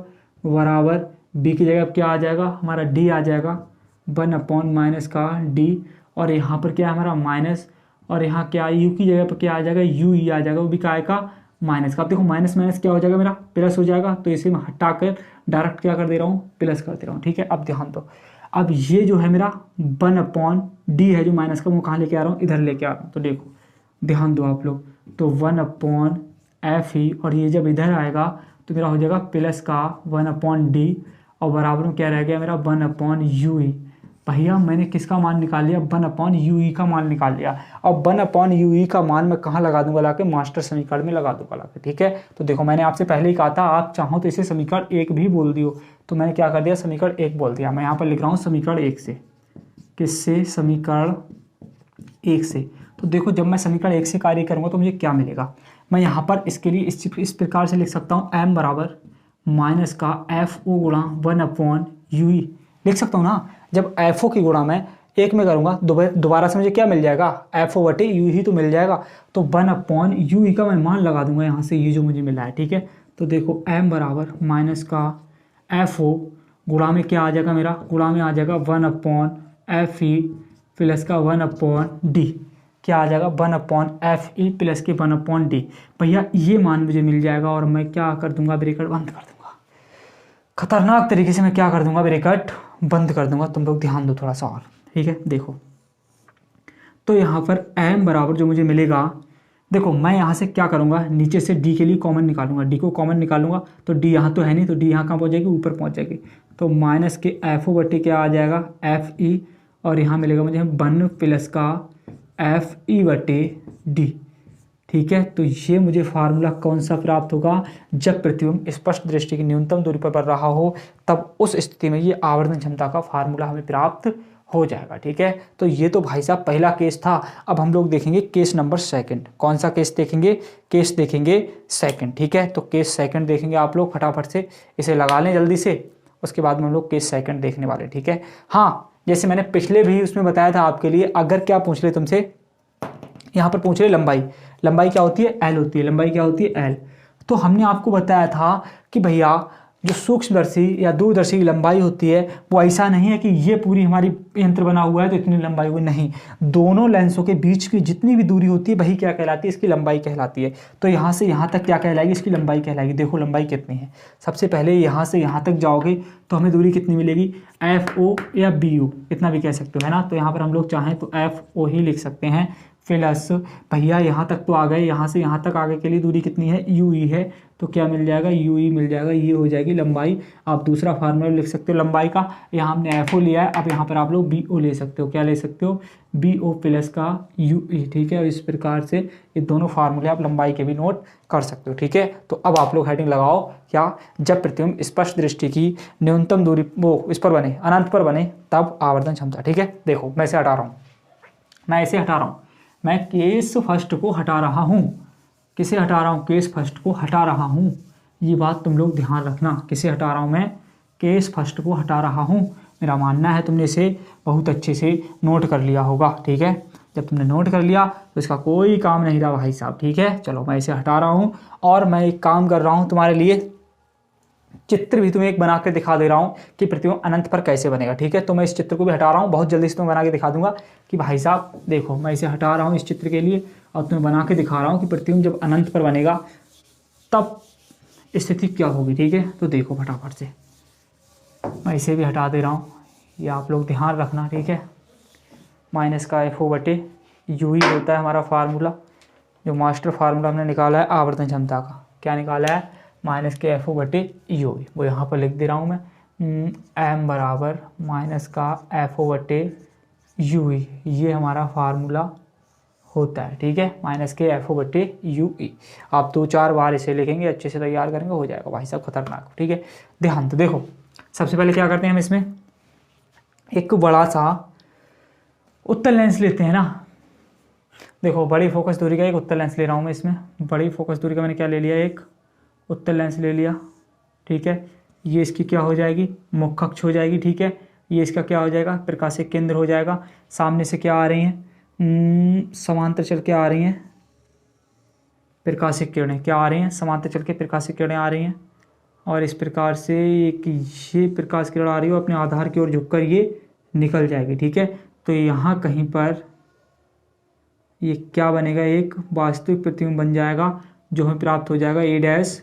बराबर b की जगह क्या आ जाएगा हमारा d आ जाएगा 1/ माइनस का d, और यहाँ पर क्या है हमारा माइनस, और यहाँ क्या u की जगह पर क्या आ जाएगा, u ई आ जाएगा, वो भी क्या आएगा, माइनस का। अब देखो माइनस माइनस क्या हो जाएगा मेरा, प्लस हो जाएगा। तो इसे मैं हटाकर डायरेक्ट क्या कर दे रहा हूँ, प्लस कर दे रहा हूँ, ठीक है। अब ध्यान दो, अब ये जो है मेरा 1/d है जो माइनस का, वो कहाँ लेके आ रहा हूँ, इधर लेके आ रहा हूँ। तो देखो ध्यान दो आप लोग, तो 1/f ही, और ये जब इधर आएगा तो मेरा हो जाएगा प्लस का 1/d, और बराबर में क्या रह गया मेरा 1/u। भैया मैंने किसका मान निकाल लिया, 1/u का मान निकाल लिया। अब 1/u का मान मैं कहाँ लगा दूंगा, लाके मास्टर समीकरण में लगा दूंगा लाके, ठीक है। तो देखो मैंने आपसे पहले ही कहा था आप चाहो तो इसे समीकरण 1 भी बोल दियो, तो मैंने क्या कर दिया, समीकरण 1 बोल दिया। मैं यहाँ पर लिख रहा हूँ समीकरण 1 से, किससे, समीकरण 1 से। तो देखो जब मैं समीकरण 1 से कार्य करूँगा तो मुझे क्या मिलेगा, मैं यहाँ पर इसके लिए इस प्रकार से लिख सकता हूँ, m बराबर माइनस का एफ ओ गुणा 1/u लिख सकता हूँ ना। जब एफ ओ की गुणा मैं 1 में करूँगा दोबारा से मुझे क्या मिल जाएगा, एफ ओ बटे यू ही तो मिल जाएगा। तो 1/u का मैं मान लगा दूंगा यहाँ से, ये जो मुझे मिला है, ठीक है। तो देखो m बराबर माइनस का एफ ओ गुणा में क्या आ जाएगा मेरा, गुणा में आ जाएगा 1/f ई प्लस का 1/d, क्या आ जाएगा 1/f ई प्लस के 1/d। भैया ये मान मुझे मिल जाएगा, और मैं क्या कर दूंगा, ब्रैकेट बंद कर दूंगा। खतरनाक तरीके से मैं क्या कर दूंगा, ब्रैकेट बंद कर दूंगा। तुम लोग ध्यान दो थोड़ा सा और, ठीक है। देखो तो यहाँ पर m बराबर जो मुझे मिलेगा, देखो मैं यहाँ से क्या करूँगा, नीचे से d के लिए कॉमन निकालूंगा, d को कॉमन निकालूंगा। तो d यहाँ तो है नहीं, तो d यहाँ कहाँ पहुँच जाएगी, ऊपर पहुँच जाएगी। तो माइनस के एफ ओ बटे क्या आ जाएगा, एफ ई, और यहाँ मिलेगा मुझे 1 प्लस का एफ ई बटे डी, ठीक है। तो ये मुझे फार्मूला कौन सा प्राप्त होगा, जब प्रतिबिंब स्पष्ट दृष्टि की न्यूनतम दूरी पर बन रहा हो, तब उस स्थिति में ये आवर्धन क्षमता का फार्मूला हमें प्राप्त हो जाएगा। ठीक है, तो ये तो भाई साहब पहला केस था। अब हम लोग देखेंगे केस नंबर सेकंड। कौन सा केस देखेंगे, केस देखेंगे सेकंड। ठीक है, तो केस सेकंड देखेंगे आप लोग, फटाफट से इसे लगा लें जल्दी से, उसके बाद में हम लोग केस सेकंड देखने वाले। ठीक है, हाँ जैसे मैंने पिछले भी उसमें बताया था आपके लिए, अगर क्या पूछ ले तुमसे, यहाँ पर पूछ रहे लंबाई, लंबाई क्या होती है, एल होती है, लंबाई क्या होती है, एल। तो हमने आपको बताया था कि भैया जो सूक्ष्मदर्शी या दूरदर्शी की लंबाई होती है वो ऐसा नहीं है कि ये पूरी हमारी यंत्र बना हुआ है तो इतनी लंबाई हुई, नहीं, दोनों लेंसों के बीच की जितनी भी दूरी होती है वही क्या कहलाती है, इसकी लंबाई कहलाती है। तो यहाँ से यहाँ तक क्या कहलाएगी, इसकी लंबाई कहलाएगी। देखो लंबाई कितनी है, सबसे पहले यहाँ से यहाँ तक जाओगे तो हमें दूरी कितनी मिलेगी, FO या BU, इतना भी कह सकते हो, है ना। तो यहाँ पर हम लोग चाहें तो FO ही लिख सकते हैं, प्लस भैया यहाँ तक तो आ गए, यहाँ से यहाँ तक आगे के लिए दूरी कितनी है, UE है, तो क्या मिल जाएगा, UE मिल जाएगा, ये हो जाएगी लंबाई। आप दूसरा फार्मूला लिख सकते हो लंबाई का, यहाँ हमने FO लिया है, अब यहाँ पर आप लोग BO ले सकते हो, क्या ले सकते हो, BO प्लस का UE। ठीक है, इस प्रकार से ये दोनों फार्मूले आप लंबाई के भी नोट कर सकते हो। ठीक है, तो अब आप लोग हेडिंग लगाओ, क्या, जब प्रतिबिंब स्पष्ट दृष्टि की न्यूनतम दूरी वो इस पर बने, अनंत पर बने, तब आवर्धन क्षमता। ठीक है, देखो मैं इसे हटा रहा हूँ, मैं इसे हटा रहा हूँ, मैं केस फर्स्ट को हटा रहा हूँ। किसे हटा रहा हूँ, केस फर्स्ट को हटा रहा हूँ, ये बात तुम लोग ध्यान रखना। किसे हटा रहा हूँ मैं, केस फर्स्ट को हटा रहा हूँ। मेरा मानना है तुमने इसे बहुत अच्छे से नोट कर लिया होगा। ठीक है, जब तुमने नोट कर लिया तो इसका कोई काम नहीं रहा भाई साहब। ठीक है, चलो मैं इसे हटा रहा हूँ और मैं एक काम कर रहा हूँ, तुम्हारे लिए चित्र भी तुम्हें एक बना के दिखा दे रहा हूँ कि प्रतिबिंब अनंत पर कैसे बनेगा। ठीक है, तो मैं इस चित्र को भी हटा रहा हूँ, बहुत जल्दी से तुम्हें बना के दिखा दूंगा कि भाई साहब देखो, मैं इसे हटा रहा हूँ इस चित्र के लिए और तुम्हें बना के दिखा रहा हूँ कि प्रतिबिंब जब अनंत पर बनेगा तब स्थिति क्या होगी। ठीक है, तो देखो फटाफट से मैं इसे भी हटा दे रहा हूँ, ये आप लोग ध्यान रखना। ठीक है, माइनस का FO/UE होता है हमारा फार्मूला, जो मास्टर फार्मूला हमने निकाला है आवर्धन क्षमता का। क्या निकाला है, माइनस के FO/UE, वो यहाँ पर लिख दे रहा हूँ मैं, M बराबर माइनस का FO/UE, ये हमारा फार्मूला होता है। ठीक है, माइनस के FO/UE। आप 2-4 बार इसे लिखेंगे, अच्छे से तैयार करेंगे, हो जाएगा भाई साहब खतरनाक। ठीक है, ध्यान तो देखो, सबसे पहले क्या करते हैं हम इसमें, एक बड़ा सा उत्तल लेंस लेते हैं ना। देखो बड़ी फोकस दूरी का एक उत्तल लेंस ले रहा हूँ मैं इसमें, बड़ी फोकस दूरी का मैंने क्या ले लिया, एक उत्तल लेंस ले लिया। ठीक है, ये इसकी क्या हो जाएगी, मुख्य अक्ष हो जाएगी। ठीक है, ये इसका क्या हो जाएगा, प्रकाशिक केंद्र हो जाएगा। सामने से क्या आ रही हैं, समांतर चल के आ रही हैं प्रकाशिक किरणें, क्या आ रही हैं, समांतर चल के प्रकाशिक किरणें आ रही हैं। और इस प्रकार से एक ये प्रकाश किरण आ रही है, अपने आधार की ओर झुककर ये निकल जाएगी। ठीक है, तो यहाँ कहीं पर ये क्या बनेगा, एक वास्तविक प्रतिबिंब बन जाएगा, जो हमें प्राप्त हो जाएगा A',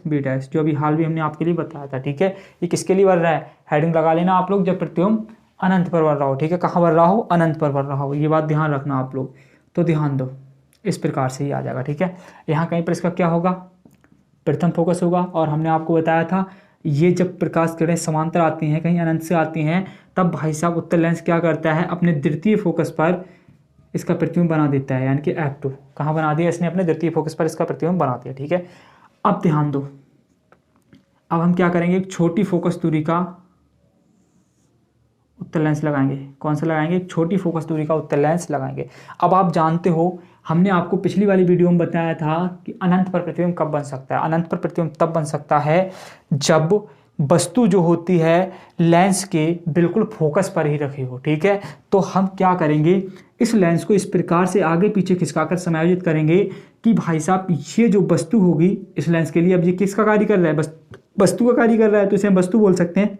B', जो अभी हाल भी हमने आपके लिए बताया था। ठीक है, ये किसके लिए बन रहा है, हेडिंग लगा लेना आप लोग, जब प्रतिबिंब अनंत पर बन रहा हो। ठीक है, कहाँ बन रहा हो, अनंत पर बन रहा हो, ये बात ध्यान रखना आप लोग। तो ध्यान दो, इस प्रकार से ही आ जाएगा। ठीक है, यहाँ कहीं पर इसका क्या होगा, प्रथम फोकस होगा। और हमने आपको बताया था ये जब प्रकाश किरणें समांतर आती हैं, कहीं अनंत से आती हैं, तब भाई साहब उत्तल लेंस क्या करता है, अपने द्वितीय फोकस पर इसका प्रतिबिंब बना देता है, यानी कि F2 कहाँ बना दिया इसने, अपने द्वितीय फोकस पर इसका प्रतिबिंब बना दिया। ठीक है, अब ध्यान दो, अब हम क्या करेंगे, एक छोटी फोकस दूरी का उत्तल लेंस लगाएंगे। कौन सा लगाएंगे, एक छोटी फोकस दूरी का उत्तल लेंस लगाएंगे। अब आप जानते हो, हमने आपको पिछली वाली वीडियो में बताया था कि अनंत पर प्रतिबिंब कब बन सकता है। अनंत पर प्रतिबिंब तब बन सकता है जब वस्तु जो होती है लेंस के बिल्कुल फोकस पर ही रखी हो। ठीक है, तो हम क्या करेंगे, इस लेंस को इस प्रकार से आगे पीछे खिसकाकर समायोजित करेंगे कि भाई साहब ये जो वस्तु होगी इस लेंस के लिए, अब ये किसका कार्य कर रहा है, वस्तु का कार्य कर रहा है, तो इसे हम वस्तु बोल सकते हैं।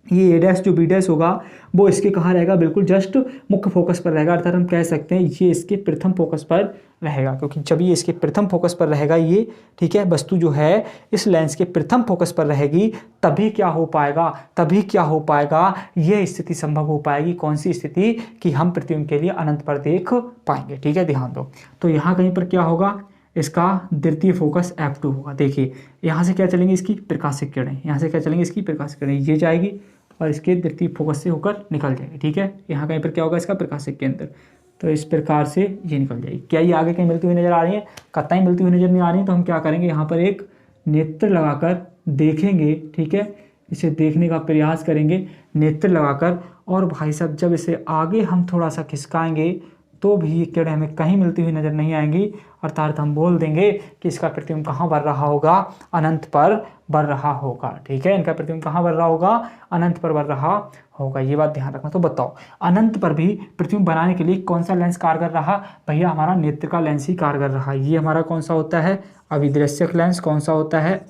ये A' जो B' होगा वो इसके कहाँ रहेगा, बिल्कुल जस्ट मुख्य फोकस पर रहेगा, अर्थात हम कह सकते हैं ये इसके प्रथम फोकस पर रहेगा, क्योंकि जब ये इसके प्रथम फोकस पर रहेगा ये, ठीक है, वस्तु जो है इस लेंस के प्रथम फोकस पर रहेगी, तभी क्या हो पाएगा, ये स्थिति संभव हो पाएगी। कौन सी स्थिति, कि हम प्रतिबिंब के लिए अनंत पर देख पाएंगे। ठीक है, ध्यान दो, तो यहाँ कहीं पर क्या होगा, इसका द्वितीय फोकस F2 होगा। देखिए यहाँ से क्या चलेंगे, इसकी प्रकाशिक किरणें, यहाँ से क्या चलेंगे, इसकी प्रकाशिक किरणें, ये जाएगी और इसके द्वितीय फोकस से होकर निकल जाएगी। ठीक है, यहाँ कहीं पर क्या होगा, इसका प्रकाशिक केंद्र, तो इस प्रकार से ये निकल जाएगी। क्या ये आगे कहीं मिलती हुई नजर आ रही है? कतई मिलती हुई नजर नहीं आ रही है। तो हम क्या करेंगे, यहाँ पर एक नेत्र लगाकर देखेंगे, ठीक है, इसे देखने का प्रयास करेंगे नेत्र लगाकर। और भाई साहब जब इसे आगे हम थोड़ा सा खिसकाएंगे तो भी ये किरणें हमें कहीं मिलती हुई नजर नहीं आएंगी, अर्थात हम बोल देंगे कि इसका प्रतिबिंब कहाँ बढ़ रहा होगा, अनंत पर बढ़ रहा होगा। ठीक है, इनका प्रतिबिंब कहाँ बढ़ रहा होगा, अनंत पर बढ़ रहा होगा। ये बात ध्यान रखना। तो बताओ अनंत पर भी प्रतिबिंब बनाने के लिए कौन सा लेंस कारगर रहा? भैया हमारा नेत्र का लेंस ही कारगर रहा। ये हमारा कौन सा होता है, अभिदृश्यक लेंस। कौन सा होता है,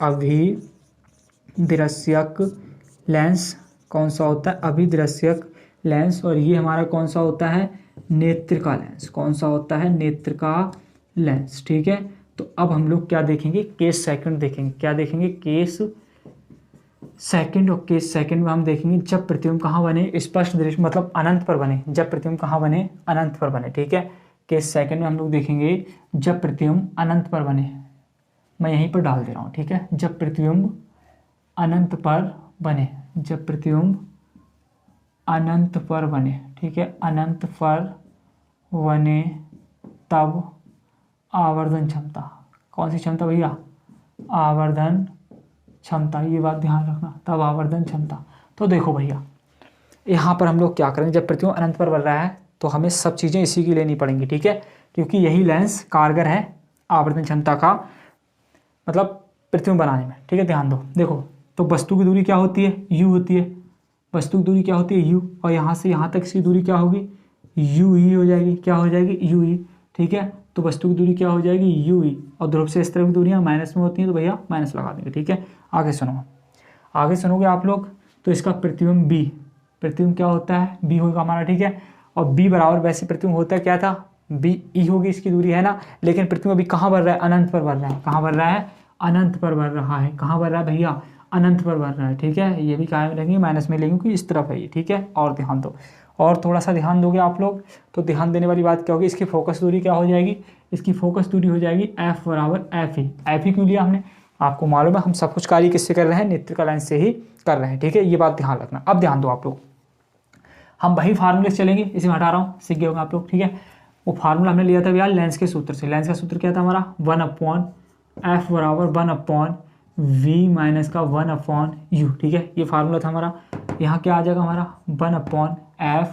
अभिदृश्यक लेंस। कौन सा होता है, अभिदृश्यक लेंस। और ये हमारा कौन सा होता है, नेत्र का लेंस। कौन सा होता है, नेत्र का लेंस। ठीक है, तो अब हम लोग क्या देखेंगे, केस सेकंड देखेंगे। क्या देखेंगे, केस सेकंड। और केस सेकंड में हम देखेंगे जब प्रतिबिंब कहाँ बने, स्पष्ट दृश्य मतलब अनंत पर बने। जब प्रतिबिंब कहाँ बने, अनंत पर बने। ठीक है, केस सेकंड में हम लोग देखेंगे जब प्रतिबिंब अनंत पर बने। मैं यहीं पर डाल दे रहा हूँ। ठीक है, जब प्रतिबिंब अनंत पर बने, जब प्रतिबिंब अनंत पर बने। ठीक है, अनंत पर बने तब आवर्धन क्षमता। कौन सी क्षमता भैया, आवर्धन क्षमता। ये बात ध्यान रखना, तब आवर्धन क्षमता। तो देखो भैया यहाँ पर हम लोग क्या करेंगे, जब प्रतिबिंब अनंत पर बढ़ रहा है तो हमें सब चीज़ें इसी की लेनी पड़ेंगी। ठीक है, क्योंकि यही लेंस कारगर है आवर्धन क्षमता का, मतलब प्रतिबिंब बनाने में। ठीक है, ध्यान दो। देखो तो वस्तु की दूरी क्या होती है, u होती है। वस्तु की दूरी क्या होती है, u। और यहाँ से यहाँ तक इसकी दूरी क्या होगी, ue हो जाएगी। क्या हो जाएगी, ue। ठीक है, तो वस्तु की दूरी क्या हो जाएगी, ue। और ध्रुव से इस तरफ की दूरियाँ माइनस में होती हैं, तो भैया माइनस लगा देंगे। ठीक है, आगे सुनो, आगे सुनोगे आप लोग। तो इसका प्रतिबिंब b, प्रतिबिंब क्या होता है, b होगा हमारा। ठीक है, और b बराबर वैसे प्रतिबिंब होता है क्या था, b e होगी इसकी दूरी, है ना। लेकिन प्रतिबिंब अभी कहाँ बढ़ रहा है, अनंत पर बढ़ रहा है। कहाँ बढ़ रहा है, अनंत पर बढ़ रहा है। कहाँ बढ़ रहा है भैया, अनंत पर बढ़ रहा है। ठीक है, ये भी कहाँ में लेंगे, माइनस में लेंगे, क्योंकि इस तरफ है ये। ठीक है, और ध्यान दो, और थोड़ा सा ध्यान दोगे आप लोग तो ध्यान देने वाली बात क्या होगी, इसकी फोकस दूरी क्या हो जाएगी, इसकी फोकस दूरी हो जाएगी f बराबर एफ ई। एफ ई क्यों लिया हमने, आपको मालूम है हम सब कुछ कार्य किससे कर रहे हैं, नेत्र का लेंस से ही कर रहे हैं। ठीक है, ये बात ध्यान रखना। अब ध्यान दो आप लोग, हम वही फार्मूले से चलेंगे, इसे मैं हटा रहा हूँ, सीख गए होंगे आप लोग। ठीक है, वो फार्मूला हमने लिया था भैया लेंस के सूत्र से। लेंस का सूत्र क्या था हमारा, 1/f बराबर 1/v माइनस का 1/u। ठीक है, ये फार्मूला था हमारा। यहाँ क्या आ जाएगा हमारा, 1/f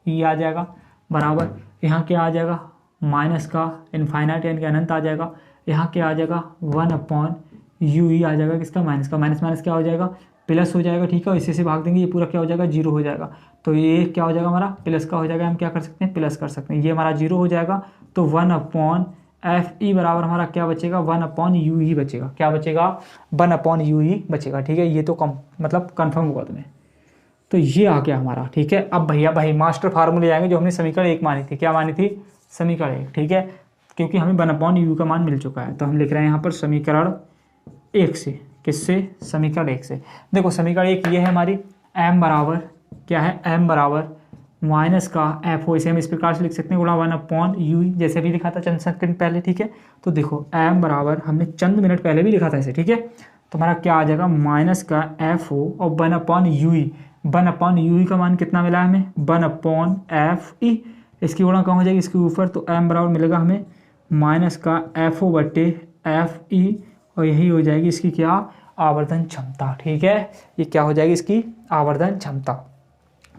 ई आ जाएगा, बराबर यहाँ क्या आ जाएगा, माइनस का इनफाइनाइट यानी कि अनंत आ जाएगा। यहाँ क्या आ जाएगा, 1/u आ जाएगा, किसका, माइनस का। माइनस माइनस क्या हो जाएगा, प्लस हो जाएगा। ठीक है, इसी से भाग देंगे, ये पूरा क्या हो जाएगा, 0 हो जाएगा। तो ये क्या हो जाएगा हमारा, प्लस का हो जाएगा। हम क्या कर सकते हैं, प्लस कर सकते हैं। ये हमारा 0 हो जाएगा। तो 1/f बराबर हमारा क्या बचेगा, 1/u ही बचेगा। क्या बचेगा, 1/u ही बचेगा। ठीक है, ये तो मतलब कन्फर्म हुआ तुम्हें। तो ये आ गया हमारा। ठीक है, अब भैया भाई मास्टर फार्मूले आएंगे जो हमने समीकरण 1 मानी थी। क्या मानी थी, समीकरण 1। ठीक है, क्योंकि हमें 1/u का मान मिल चुका है तो हम लिख रहे हैं यहाँ पर समीकरण 1 से। किससे, समीकरण 1 से। देखो समीकरण 1 ये है हमारी, m बराबर क्या है, m बराबर माइनस का एफ हो, इसे हम इस प्रकार से लिख सकते हैं, गुणा 1/u, जैसे भी लिखा था चंद सेकंड पहले। ठीक है, तो देखो m बराबर हमने चंद मिनट पहले भी लिखा था इसे। ठीक है, तो हमारा क्या आ जाएगा, माइनस का एफ हो और 1/u। 1/u का मान कितना मिला हमें, 1/f। इसकी गुणा कहाँ हो जाएगी, इसके ऊपर। तो m बराबर मिलेगा हमें माइनस का एफ ओ बटे एफ ई, और यही हो जाएगी इसकी क्या, आवर्धन क्षमता। ठीक है, ये क्या हो जाएगी, इसकी आवर्धन क्षमता।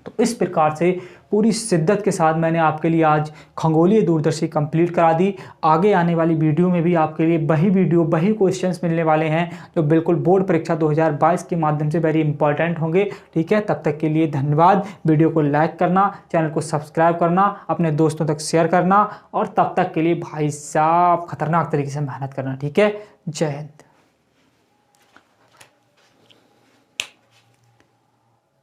तो इस प्रकार से पूरी शिद्दत के साथ मैंने आपके लिए आज खगोलीय दूरदर्शी कंप्लीट करा दी। आगे आने वाली वीडियो में भी आपके लिए वही वीडियो, वही क्वेश्चंस मिलने वाले हैं जो बिल्कुल बोर्ड परीक्षा 2022 के माध्यम से वेरी इंपॉर्टेंट होंगे। ठीक है, तब तक के लिए धन्यवाद। वीडियो को लाइक करना, चैनल को सब्सक्राइब करना, अपने दोस्तों तक शेयर करना, और तब तक के लिए भाई साहब खतरनाक तरीके से मेहनत करना। ठीक है, जय हिंद।